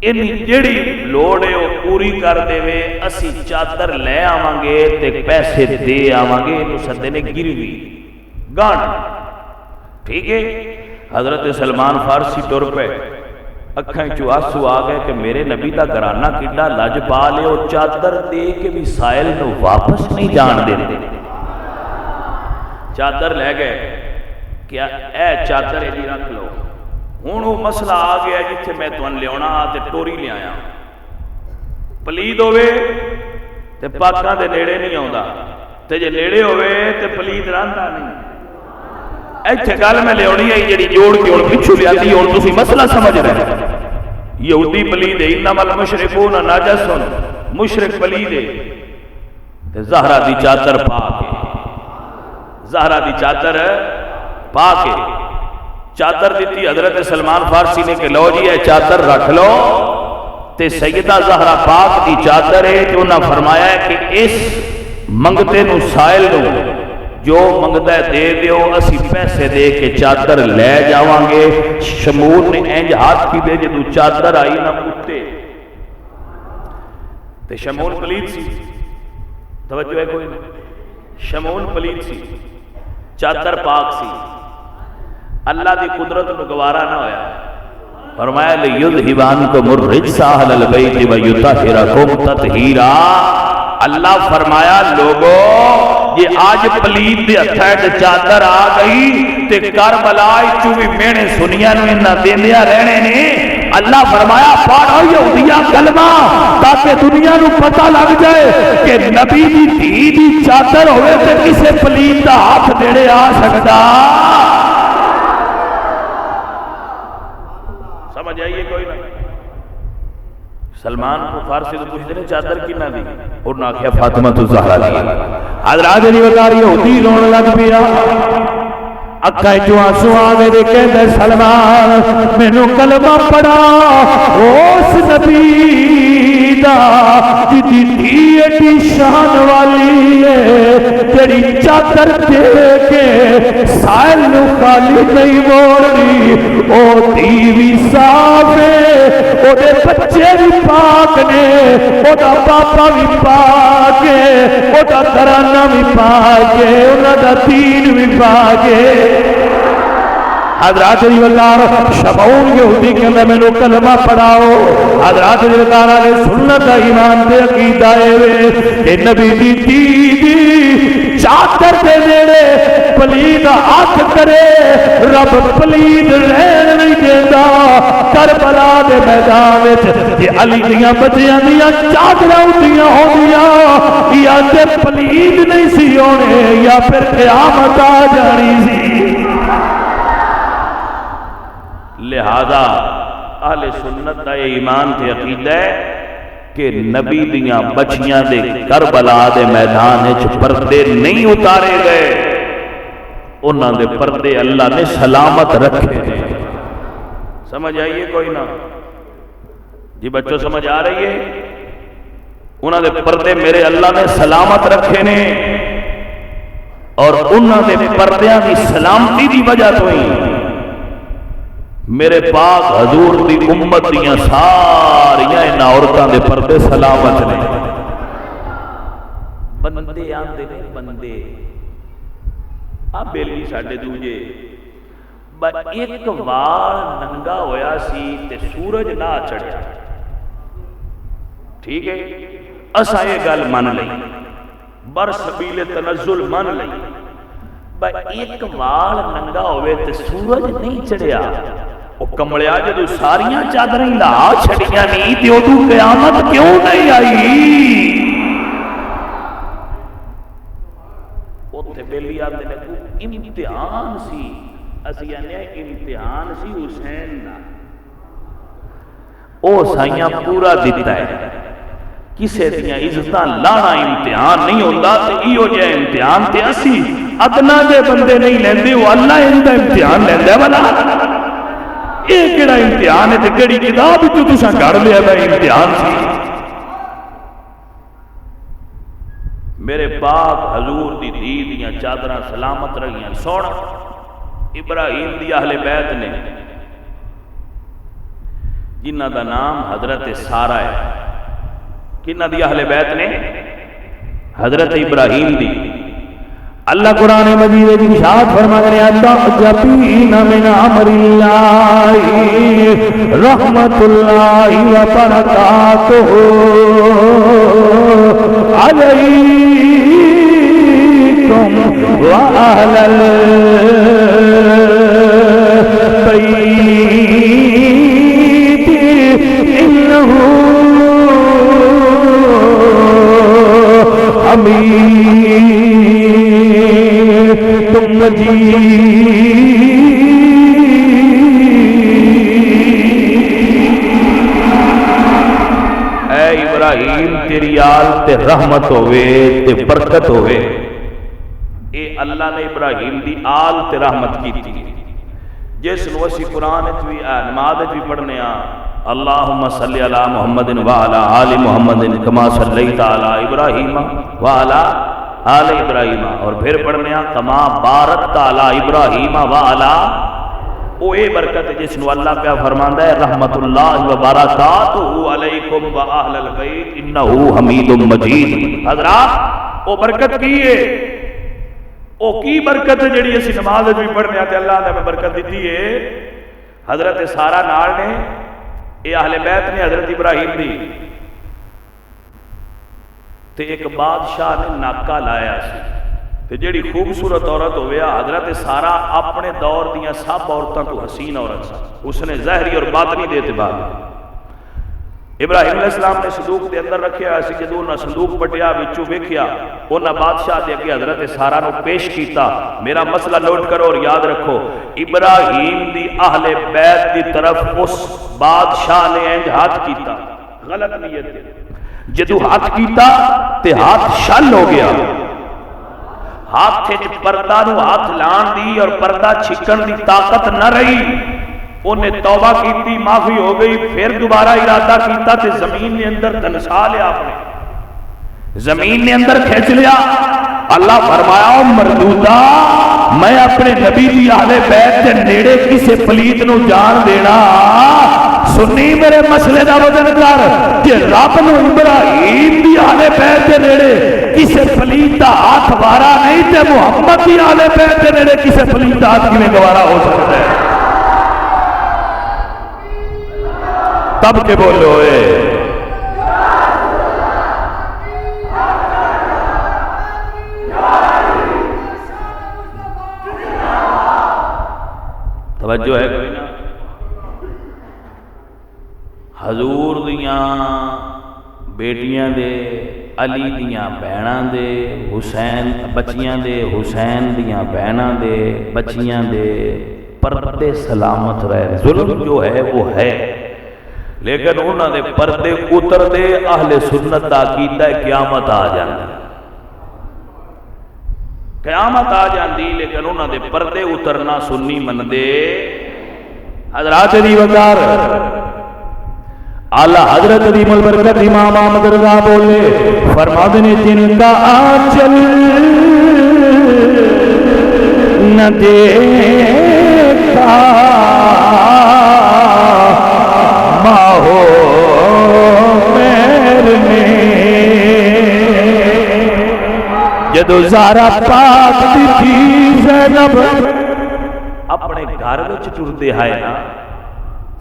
انہی جڑی لوڑ ہے وہ پوری کر دے وے اسی چادر لے آواں گے تے پیسے دے آواں گے تو سدے نے گروی گان ٹھیک ہے. حضرت سلمان فارسی ٹر پے اکھاں چوں آنسو آ گئے کہ میرے نبی دا گھرانہ کڈا لاجپال ہے وہ چادر دے کے بھی سائل نو واپس نہیں جان دے. چادر لے گئے کیا اے چادر ہے جی رکھ لو. ہوں وہ مسئلہ آ گیا جتھے میں تمہیں لیا تے ٹوری لے آیا پلید ہوئے تے پاکاں دے نیڑے نہیں آوندا تے جے نیڑے ہوئے تے پلید رہندا نہیں. ایتھے گل میں لیاونی ہے جڑی جوڑ کے ہن پچھو لیاندی ہن تسی مسئلہ سمجھ رہے یہودی پلید انما المشرکون نجس مشرک پلید ہے تے زہرا دی چادر پاک ہے، زہرا دی چادر پاک ہے۔ چادر دیتی حضرت سلمان فارسی نے کہ لو جی اے چادر رکھ لو، تے سیدہ زہرا پاک دی چادر ہے، تو انہاں فرمایا ہے کہ اس منگتے نو سائل نو جو منگتا ہے دے دیو، اسی پیسے دے کے چادر لے جاواں گے۔ شمول نے انج ہاتھ کی دے جدو چادر آئی نہ کتے تے شمول پلید سی، توجہ ہے کوئی نہیں، شمول پلید سی، چادر پاک سی، اللہ دی قدرت نو گوارا نہ ہویا، فرمایا لِيُذْهِبَ عَنْكُمُ الرِّجْسَ أَهْلَ الْبَيْتِ وَيُطَهِّرَكُمْ تَطْهِيرًا۔ اللہ فرمایا لوگو یہ آج پلید دے ہتھے چادر آ گئی تے کربلا چوں بھی مینے سنیا نو انہاں دیندیاں رہنے نے۔ اللہ فرمایا پڑھو یہودیاں کلمہ تاکہ دنیا نو پتہ لگ جائے کہ نبی دی دھی دی چادر ہوئے تے کسے پلید دا ہاتھ دیڑے آ سکدا۔ سمجھ آئیے کوئی نہ؟ سلمان کو فارسی تو پوچھتے ہیں چادر کنا دی، اور نہ کیا فاطمہ تو زہرا دی۔ حضرات علی وقار یہودی رون لگ پیا، اکھاں چوں آنسو آ گئے کہندے سلمان مینوں کلمہ پڑھا اس نبی دا جدی دھی ایڈی شان والی ہے، تیری چادر دے کے سائل نو خالی نہیں موڑنی، او دھی بھی صاف ہے، او دے بچے بھی پاک نے، او دا پاپا بھی پاک ہے، او دا گھرانہ بھی پاک ہے، انہاں دا دین بھی پاک ہے۔ حضرات علی واللہ شمعون یہودی کہ میں نے کلمہ پڑھاؤ، حضرات علی واللہ نے سنت ایمان دے عقیدہ ہے کہ نبی دی دی چادر دے دیڑے پلید ہاتھ کرے، رب پلید رہن نہیں دیندہ۔ کربلا دے میدان وچ یہ علی دیاں بچیاں دیاں چادراں ہوندیاں ہوندیاں، یا تے پلید نہیں سی ہونے یا پھر قیامت آ جانی سی۔ لہذا اہل سنت دا ایمان تے عقیدہ ہے کہ نبی دیاں بچیاں دے کربلا دے میدان وچ پردے نہیں اتارے گئے، انہاں دے پردے اللہ نے سلامت رکھے۔ سمجھ آئیے کوئی نہ؟ جی بچوں سمجھ آ رہی ہے؟ انہاں دے پردے میرے اللہ نے سلامت رکھے نے، اور انہاں دے پردیاں دی سلامتی دی وجہ تو ہی میرے پاک حضور دی امت دیاں ساریاں ان عورتاں دے پردے سلامت نے۔ بندے آندے نے بندے آ بیلی ساڈے دوجے ایک وال ننگا ہویا سی تے سورج نہ چڑھیا، ٹھیک ہے اساں یہ گل من لئی، بر سبیل تنزل من لئی، ایک وال ننگا ہوئے تے سورج نہیں چڑھیا، وہ کمڑیا جدو ساریاں چادریں لا چھڑیاں نہیں تے ادو قیامت کیوں نہیں آئی؟ اوتھے بیلی آندے نے کوئی امتحان سی، اسی آنے امتحان سی حسین نا، او سائیاں پورا دیتا ہے، کسے دیاں عزتاں لانا امتحان نہیں ہوتا، تے ایو جے امتحان تے اسی ادنا دے بندے نہیں لیندے، وہ اللہ اندہ امتحان لیندے والا۔ یہ کیڑا امتحان ہے تے کیڑی کتاب جو تساں گھڑ لیا ہے امتحان سی؟ میرے پاک حضور دی دھی دیاں چادراں سلامت رہیاں۔ سونا ابراہیم دی اہل بیت نے جنہ دا نام حضرت سارہ ہے، کنہ دی اہل بیت نے؟ حضرت ابراہیم دی۔ اللہ قرآن مجید کی ارشاد فرماتے ہیں تعجبین من امر اللہ رحمت اللہ وبرکاتہ علیکم واہل البیت انہ حمید اے ابراہیم تیری آل تے رحمت ہوئے تے برکت ہوئے. اے اللہ نے ابراہیم دی آل تے رحمت کی تھی جس نو اسی قرآن بھی نماز بھی پڑھنے اللہم صلی علی محمد وعلی آل محمد کما صلیت علی ابراہیم وعلی آل ابراہیم اور پھر پڑھنے کما بارکت علی ابراہیم وعلی. او اے برکت جس نو اللہ پہ فرماندا ہے رحمت اللہ و برکاتہ علیکم و اہل البیت انہ حمید مجید. حضرات او برکت کی ہے، او کی برکت جڑی اسی نماز بھی پڑھنے تے اللہ نے ہمیں برکت دیتی ہے. حضرت سارا نال نے اے اہل بیت نے حضرت ابراہیم دی تے ایک بادشاہ نے ناکا لایا سی تے جڑی خوبصورت عورت ہویا حضرت سارا اپنے دور دیاں سب عورتوں تو حسین عورت سی. اس نے ظاہری اور باطنی دے اعتبار ابراہیم علیہ السلام نے صندوق دے اندر رکھیا اسی جدوں نہ صندوق پٹیا وچوں ویکھیا انہاں بادشاہ دے اگے حضرت سارا نو پیش کیتا. میرا مسئلہ نوٹ کرو اور یاد رکھو ابراہیم دی اہل بیت دی طرف اس بادشاہ نے انج ہاتھ کیتا غلط نیت تے جدوں ہاتھ کیتا تے ہاتھ شل ہو گیا. ہاتھ وچ پردہ نو ہاتھ لان دی اور پردہ چھکن دی طاقت نہ رہی. انہیں توبہ کیتی معافی ہو گئی. پھر دوبارہ ارادہ کیتا تے زمین نے اندر دنسا لیا اپنے زمین نے اندر کھینچ لیا. اللہ فرمایا مردودہ میں اپنے نبی دی اہل بیت دے نیڑے کسے پلیت نو جان دینا. سنی میرے مسئلے دا وزن کر کہ رب نو ابراہیم دی اہل بیت دے نیڑے کسے پلیت دا ہاتھ وارا نہیں تے محمد دی اہل بیت دے نیڑے کسے پلیت دا ہاتھ کیویں گوارا ہو سکتا ہے. تب کے بولو اے توجہ ہے کوئی نا. حضور دیاں بیٹیاں دے علی دیاں بہناں دے حسین بچیاں دے حسین دیاں بہناں دے بچیاں دے پردے سلامت رہے. ظلم جو ہے وہ ہے لیکن انہوں نے پردے اتر دے اہل سنت دا عقیدہ قیامت آ جاندی قیامت آ جاندی لیکن انہوں نے پردے اترنا سنی من دے. حضرات دی وقار اعلی حضرت دی البرکت امام احمد رضا بولے فرماتے نے جن کا آنچل نہ دیکھا ماہو میرے جدو زارا پاک دی تھی زینب اپنے گھر وچ ٹردے آئے نا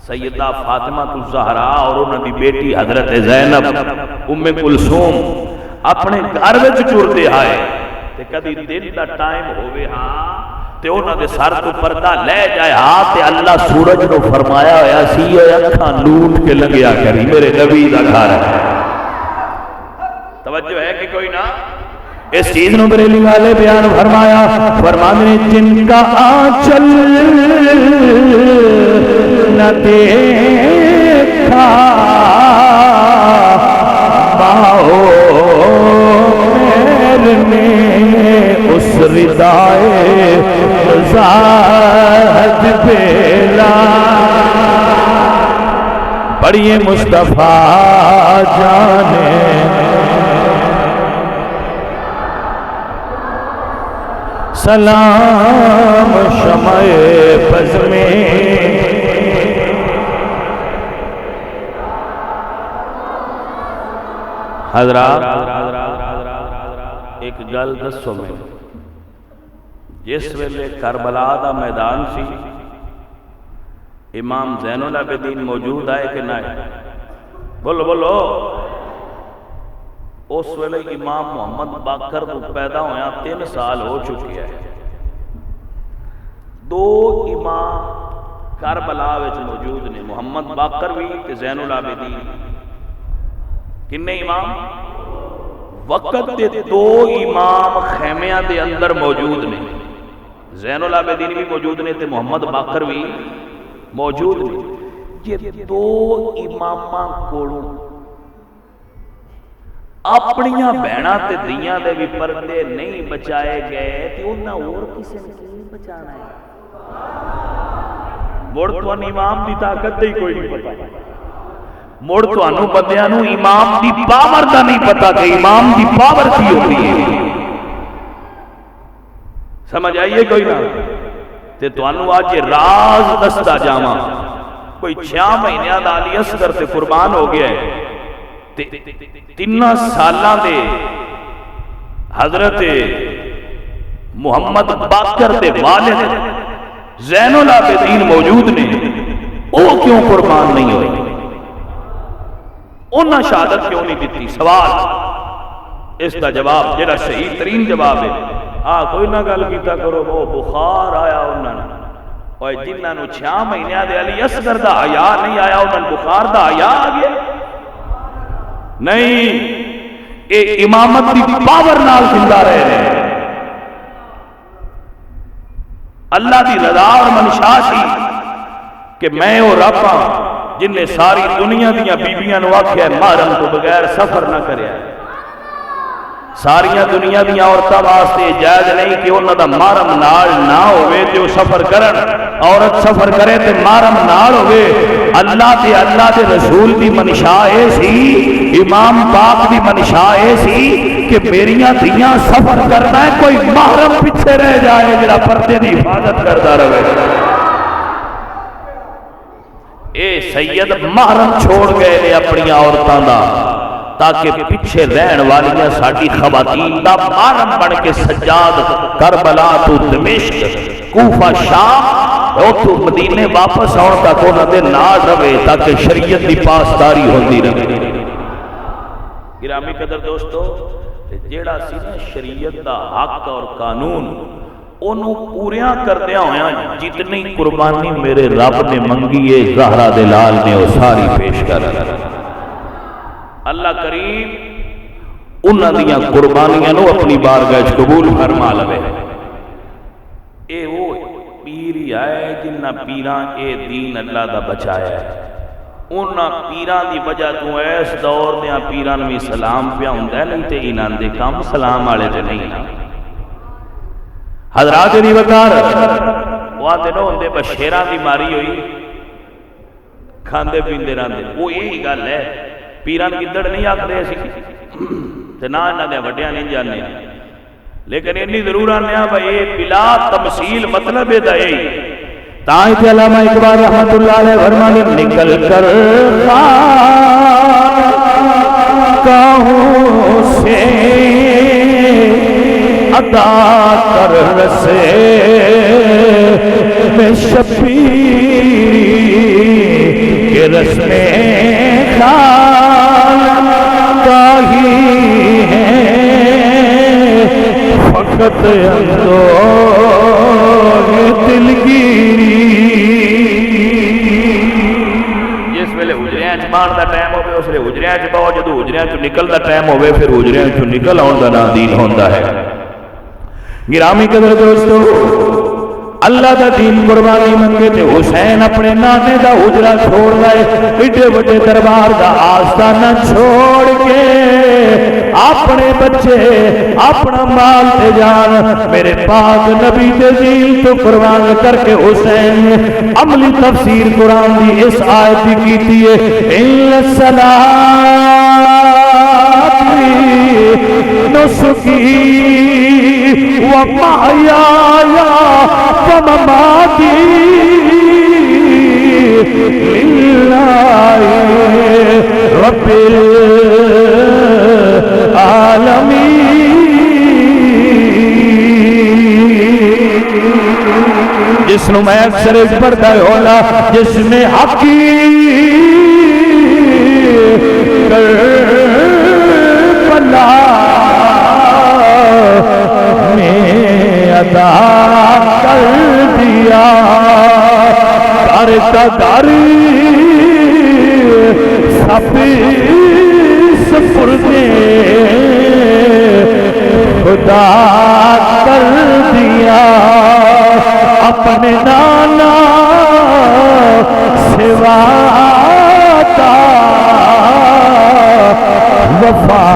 سیدہ فاطمہ الزہرا اور انہوں دی بیٹی حضرت زینب ام کلثوم اپنے گھر وچ ٹردے آئے تے کدی دن دا ٹائم ہوئے ہاں تے انہوں نے سر تو پردہ لے جائے ہاں تے اللہ سورج نو فرمایا ہویا سی اکھاں لوٹ کے لگیا کری میرے نبی دا گھر ہے. توجہ ہے کہ کوئی نہ اس چیز نو بریلی والے بیان فرمایا فرمانے جن کا آنچل نہ دیکھا باہو میرے اس ردائے زاد بیلا پڑھئے مصطفیٰ جانے سلام شمع بز میں حضرات ایک گل دسو میں جس ویلے کربلا دا میدان سی امام زین العابدین موجود آئے کہ نہ بولو بولو اس ویلے امام محمد باقر کو پیدا ہویا 3 سال ہو چکی ہے. 2 امام کربلا وچ موجود نے محمد باقر بھی تے زین العابدین. کنے امام وقت دے 2 امام خیمیاں دے اندر موجود نے. زین العابدین بھی موجود نے تے محمد باقر بھی موجود نے. یہ 2 اماماں کولوں اپنیاں بہناں تے دھیاں دے بھی پردے نہیں بچائے گئے تے انہاں اور کسے نے کی بچانا ہے؟ مڑ تانوں امام دی طاقت دی کوئی نہیں پتہ، مڑ تانوں بندیاں نوں امام دی پاور دا نہیں پتہ کہ امام دی پاور کی ہوتی ہے۔ سمجھ آئیے کوئی نہ؟ تے تانوں اج راز دسدا جاواں، کوئی 6 مہینیاں دا علی اصغر تے قربان ہو گیا ہے تے 3 سالاں دے حضرت محمد باقر دے والد زین العابدین موجود نے، وہ کیوں قربان نہیں ہوئے؟ انہاں شہادت کیوں نہیں دیتی؟ سوال اس دا جواب جڑا صحیح ترین جواب ہے، کوئی نہ گل کیتا کرو وہ بخار آیا انہاں نے، اور جنہاں نوں 6 مہینے دے علی اصغر دا حیا نہیں آیا انہاں بخار دا حیا آ گیا؟ نہیں، اے امامت دی پاور نال زندہ رہے ہیں۔ اللہ دی رضا اور منشا سی کہ میں او رب ہاں جن نے ساری دنیا دیاں بیبیاں نوں آکھیا محرم تو بغیر سفر نہ کریا۔ ساریاں دنیا دیاں عورتاں واسطے جائز نہیں کہ انہاں دا محرم نال نہ ہوئے تے او سفر کرن، عورت سفر کرے تے محرم نال ہوئے۔ اللہ دے رسول دی منشا اے سی، امام پاک دی منشا اے سی کہ میریاں دھیاں سفر کرنا ہے، کوئی محرم پیچھے رہ جائے جڑا پردے دی حفاظت کرتا رہے۔ اے سید محرم چھوڑ گئے نے اپنی عورتاں دا تاکہ پیچھے رہن والیاں ساڈی خواتین دا محرم بن کے سجاد کربلا تو دمشق کوفہ شام اوتھوں مدینے واپس آن تک انہاں دے نال رہے تاکہ شریعت دی پاسداری ہوندی رہے۔ گرامی قدر دوستو، جیڑا سی نا شریعت دا حق اور قانون انہوں پوریاں کردیا ہویا جتنی قربانی میرے رب نے منگی ہے زہرا دلال نے وہ ساری پیش کر رہا۔ اللہ کریم انہاں دیاں قربانیاں نو اپنی بارگاہ قبول فرما لے۔ اے وہ پیر ہی آئے جنہ پیراں اے دین اللہ دا بچایا ہے، انہاں پیراں دی وجہ تو ایس دور دیاں پیراں میں سلام پیا ہوندا ہے، نہیں تے انہاں دے کام سلام والے تے نہیں نا۔ حضرات دی وقار وہ آتے نو ہوندے بشیراں دی ماری ہوئی کھاندے پیندے رہندے، وہ یہی گل ہے، پیران گدڑ نہیں آکھدے اسی تے نہ انہاں دے وڈیاں نہیں جانے، لیکن انی ضرور آنے بھائی یہ بلا تمثیل مطلب ہے دائی تائیں تے علامہ اقبال رحمت اللہ علیہ فرمانے نکل کر خانقاہوں سے ادا کر رسے میں شبیر کے رسمیں خانقاہی ہیں فقط اندوہ دلگیری۔ جس ویلے حجریاں چ مان دا ٹائم ہوئے اس لئے حجریاں چ باؤ، جدو حجریاں چ نکل دا ٹائم ہوئے پھر حجریاں چ نکل آن دا نادین ہوندہ ہے۔ گرامی قدر دوستو، اللہ دا دین قربانی منگے تے حسین اپنے نانے دا حجرہ چھوڑ گئے، ایڈے بڑے دربار دا آستانہ چھوڑ کے اپنے بچے اپنا مال تے جان میرے پاک نبی دے دین تو قربان کر کے حسین عملی تفسیر قرآن دی اس آیت کی کیتی ہے ان صلاتی نسکی ومحیایا ومماتی للہ رب العالمین۔ جس نو میں اکثر ایک پڑھتا ہولا جس نے حقی کربلا میں ادا کر دیا کر کا داری سب سپردے خدا کر دیا اپنے نانا سوا کا وفا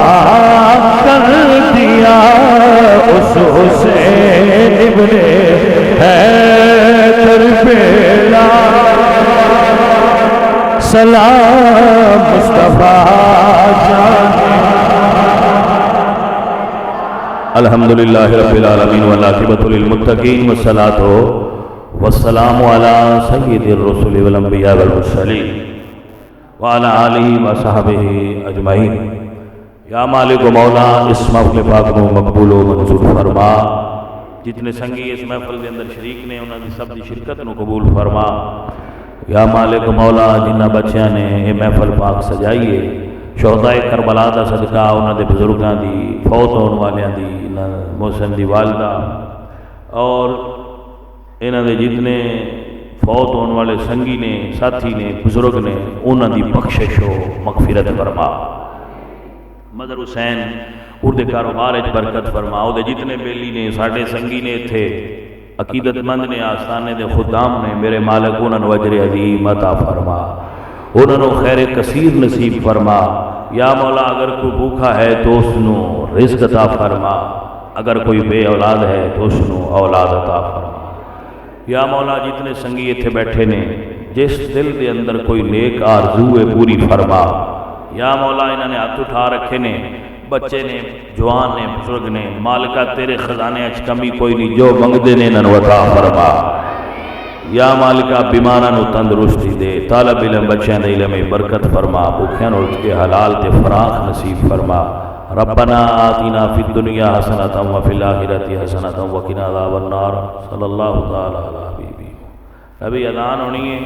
حسین ابن حیدر بیلا سلام مصطفیٰ جانے الحمدللہ رب العالمین والعاقبۃ للمتقین والصلاۃ والسلام علی سید الرسل والانبیاء والمرسلین وعلی آلہ وصحبہ اجمعین۔ یا مالک و مولا اس محفل پاک کو مقبول و منظور فرما، جتنے سنگی اس محفل کے اندر شریک نے انہوں نے سب کی شرکت کو قبول فرما۔ یا مالک و مولا جنہ بچیاں نے یہ محفل پاک سجائیے، شہداء کربلا دا صدقہ انہوں نے بزرگاں دی فوت ہونے والیاں دی محسن دی والدہ اور انہوں نے جتنے فوت ہونے والے سنگی نے ساتھی نے بزرگ نے انہوں دی بخشش و مغفرت فرما۔ مدر حسین اردے کاروبار برکت فرما، وہ جتنے بیلی نے ساڑھے سنگی نے تھے عقیدت مند نے آستانے دے خدام نے میرے مالک انہوں نے اجر عظیم عطا فرما، انہوں نے خیر کثیر نصیب فرما۔ یا مولا اگر کوئی بھوکا ہے تو اس نو رزق عطا فرما، اگر کوئی بے اولاد ہے تو اس نو اولاد عطا فرما۔ یا مولا جتنے سنگی اتھے بیٹھے نے جس دل دے اندر کوئی نیک آرزو ہے پوری فرما۔ یا مولا انہوں نے ہاتھ اٹھا رکھے نے، بچے نے جوان نے بزرگ نے، مالکہ تیرے خزانے اچ کمی کوئی نہیں، جو منگدے نے انہوں عطا فرما۔ یا مالکہ بیماراں نو تندرستی دے، طالب علم بچیاں دے علم برکت فرما، بھوکیاں نو رزق حلال تے فراخ نصیب فرما۔ ربنا آتنا فی الدنیا حسنۃ وفی الآخرۃ حسنۃ وقنا عذاب النار۔ صلی اللہ تعالی علی حبیبہ۔ ابھی اذان ہونی ہے۔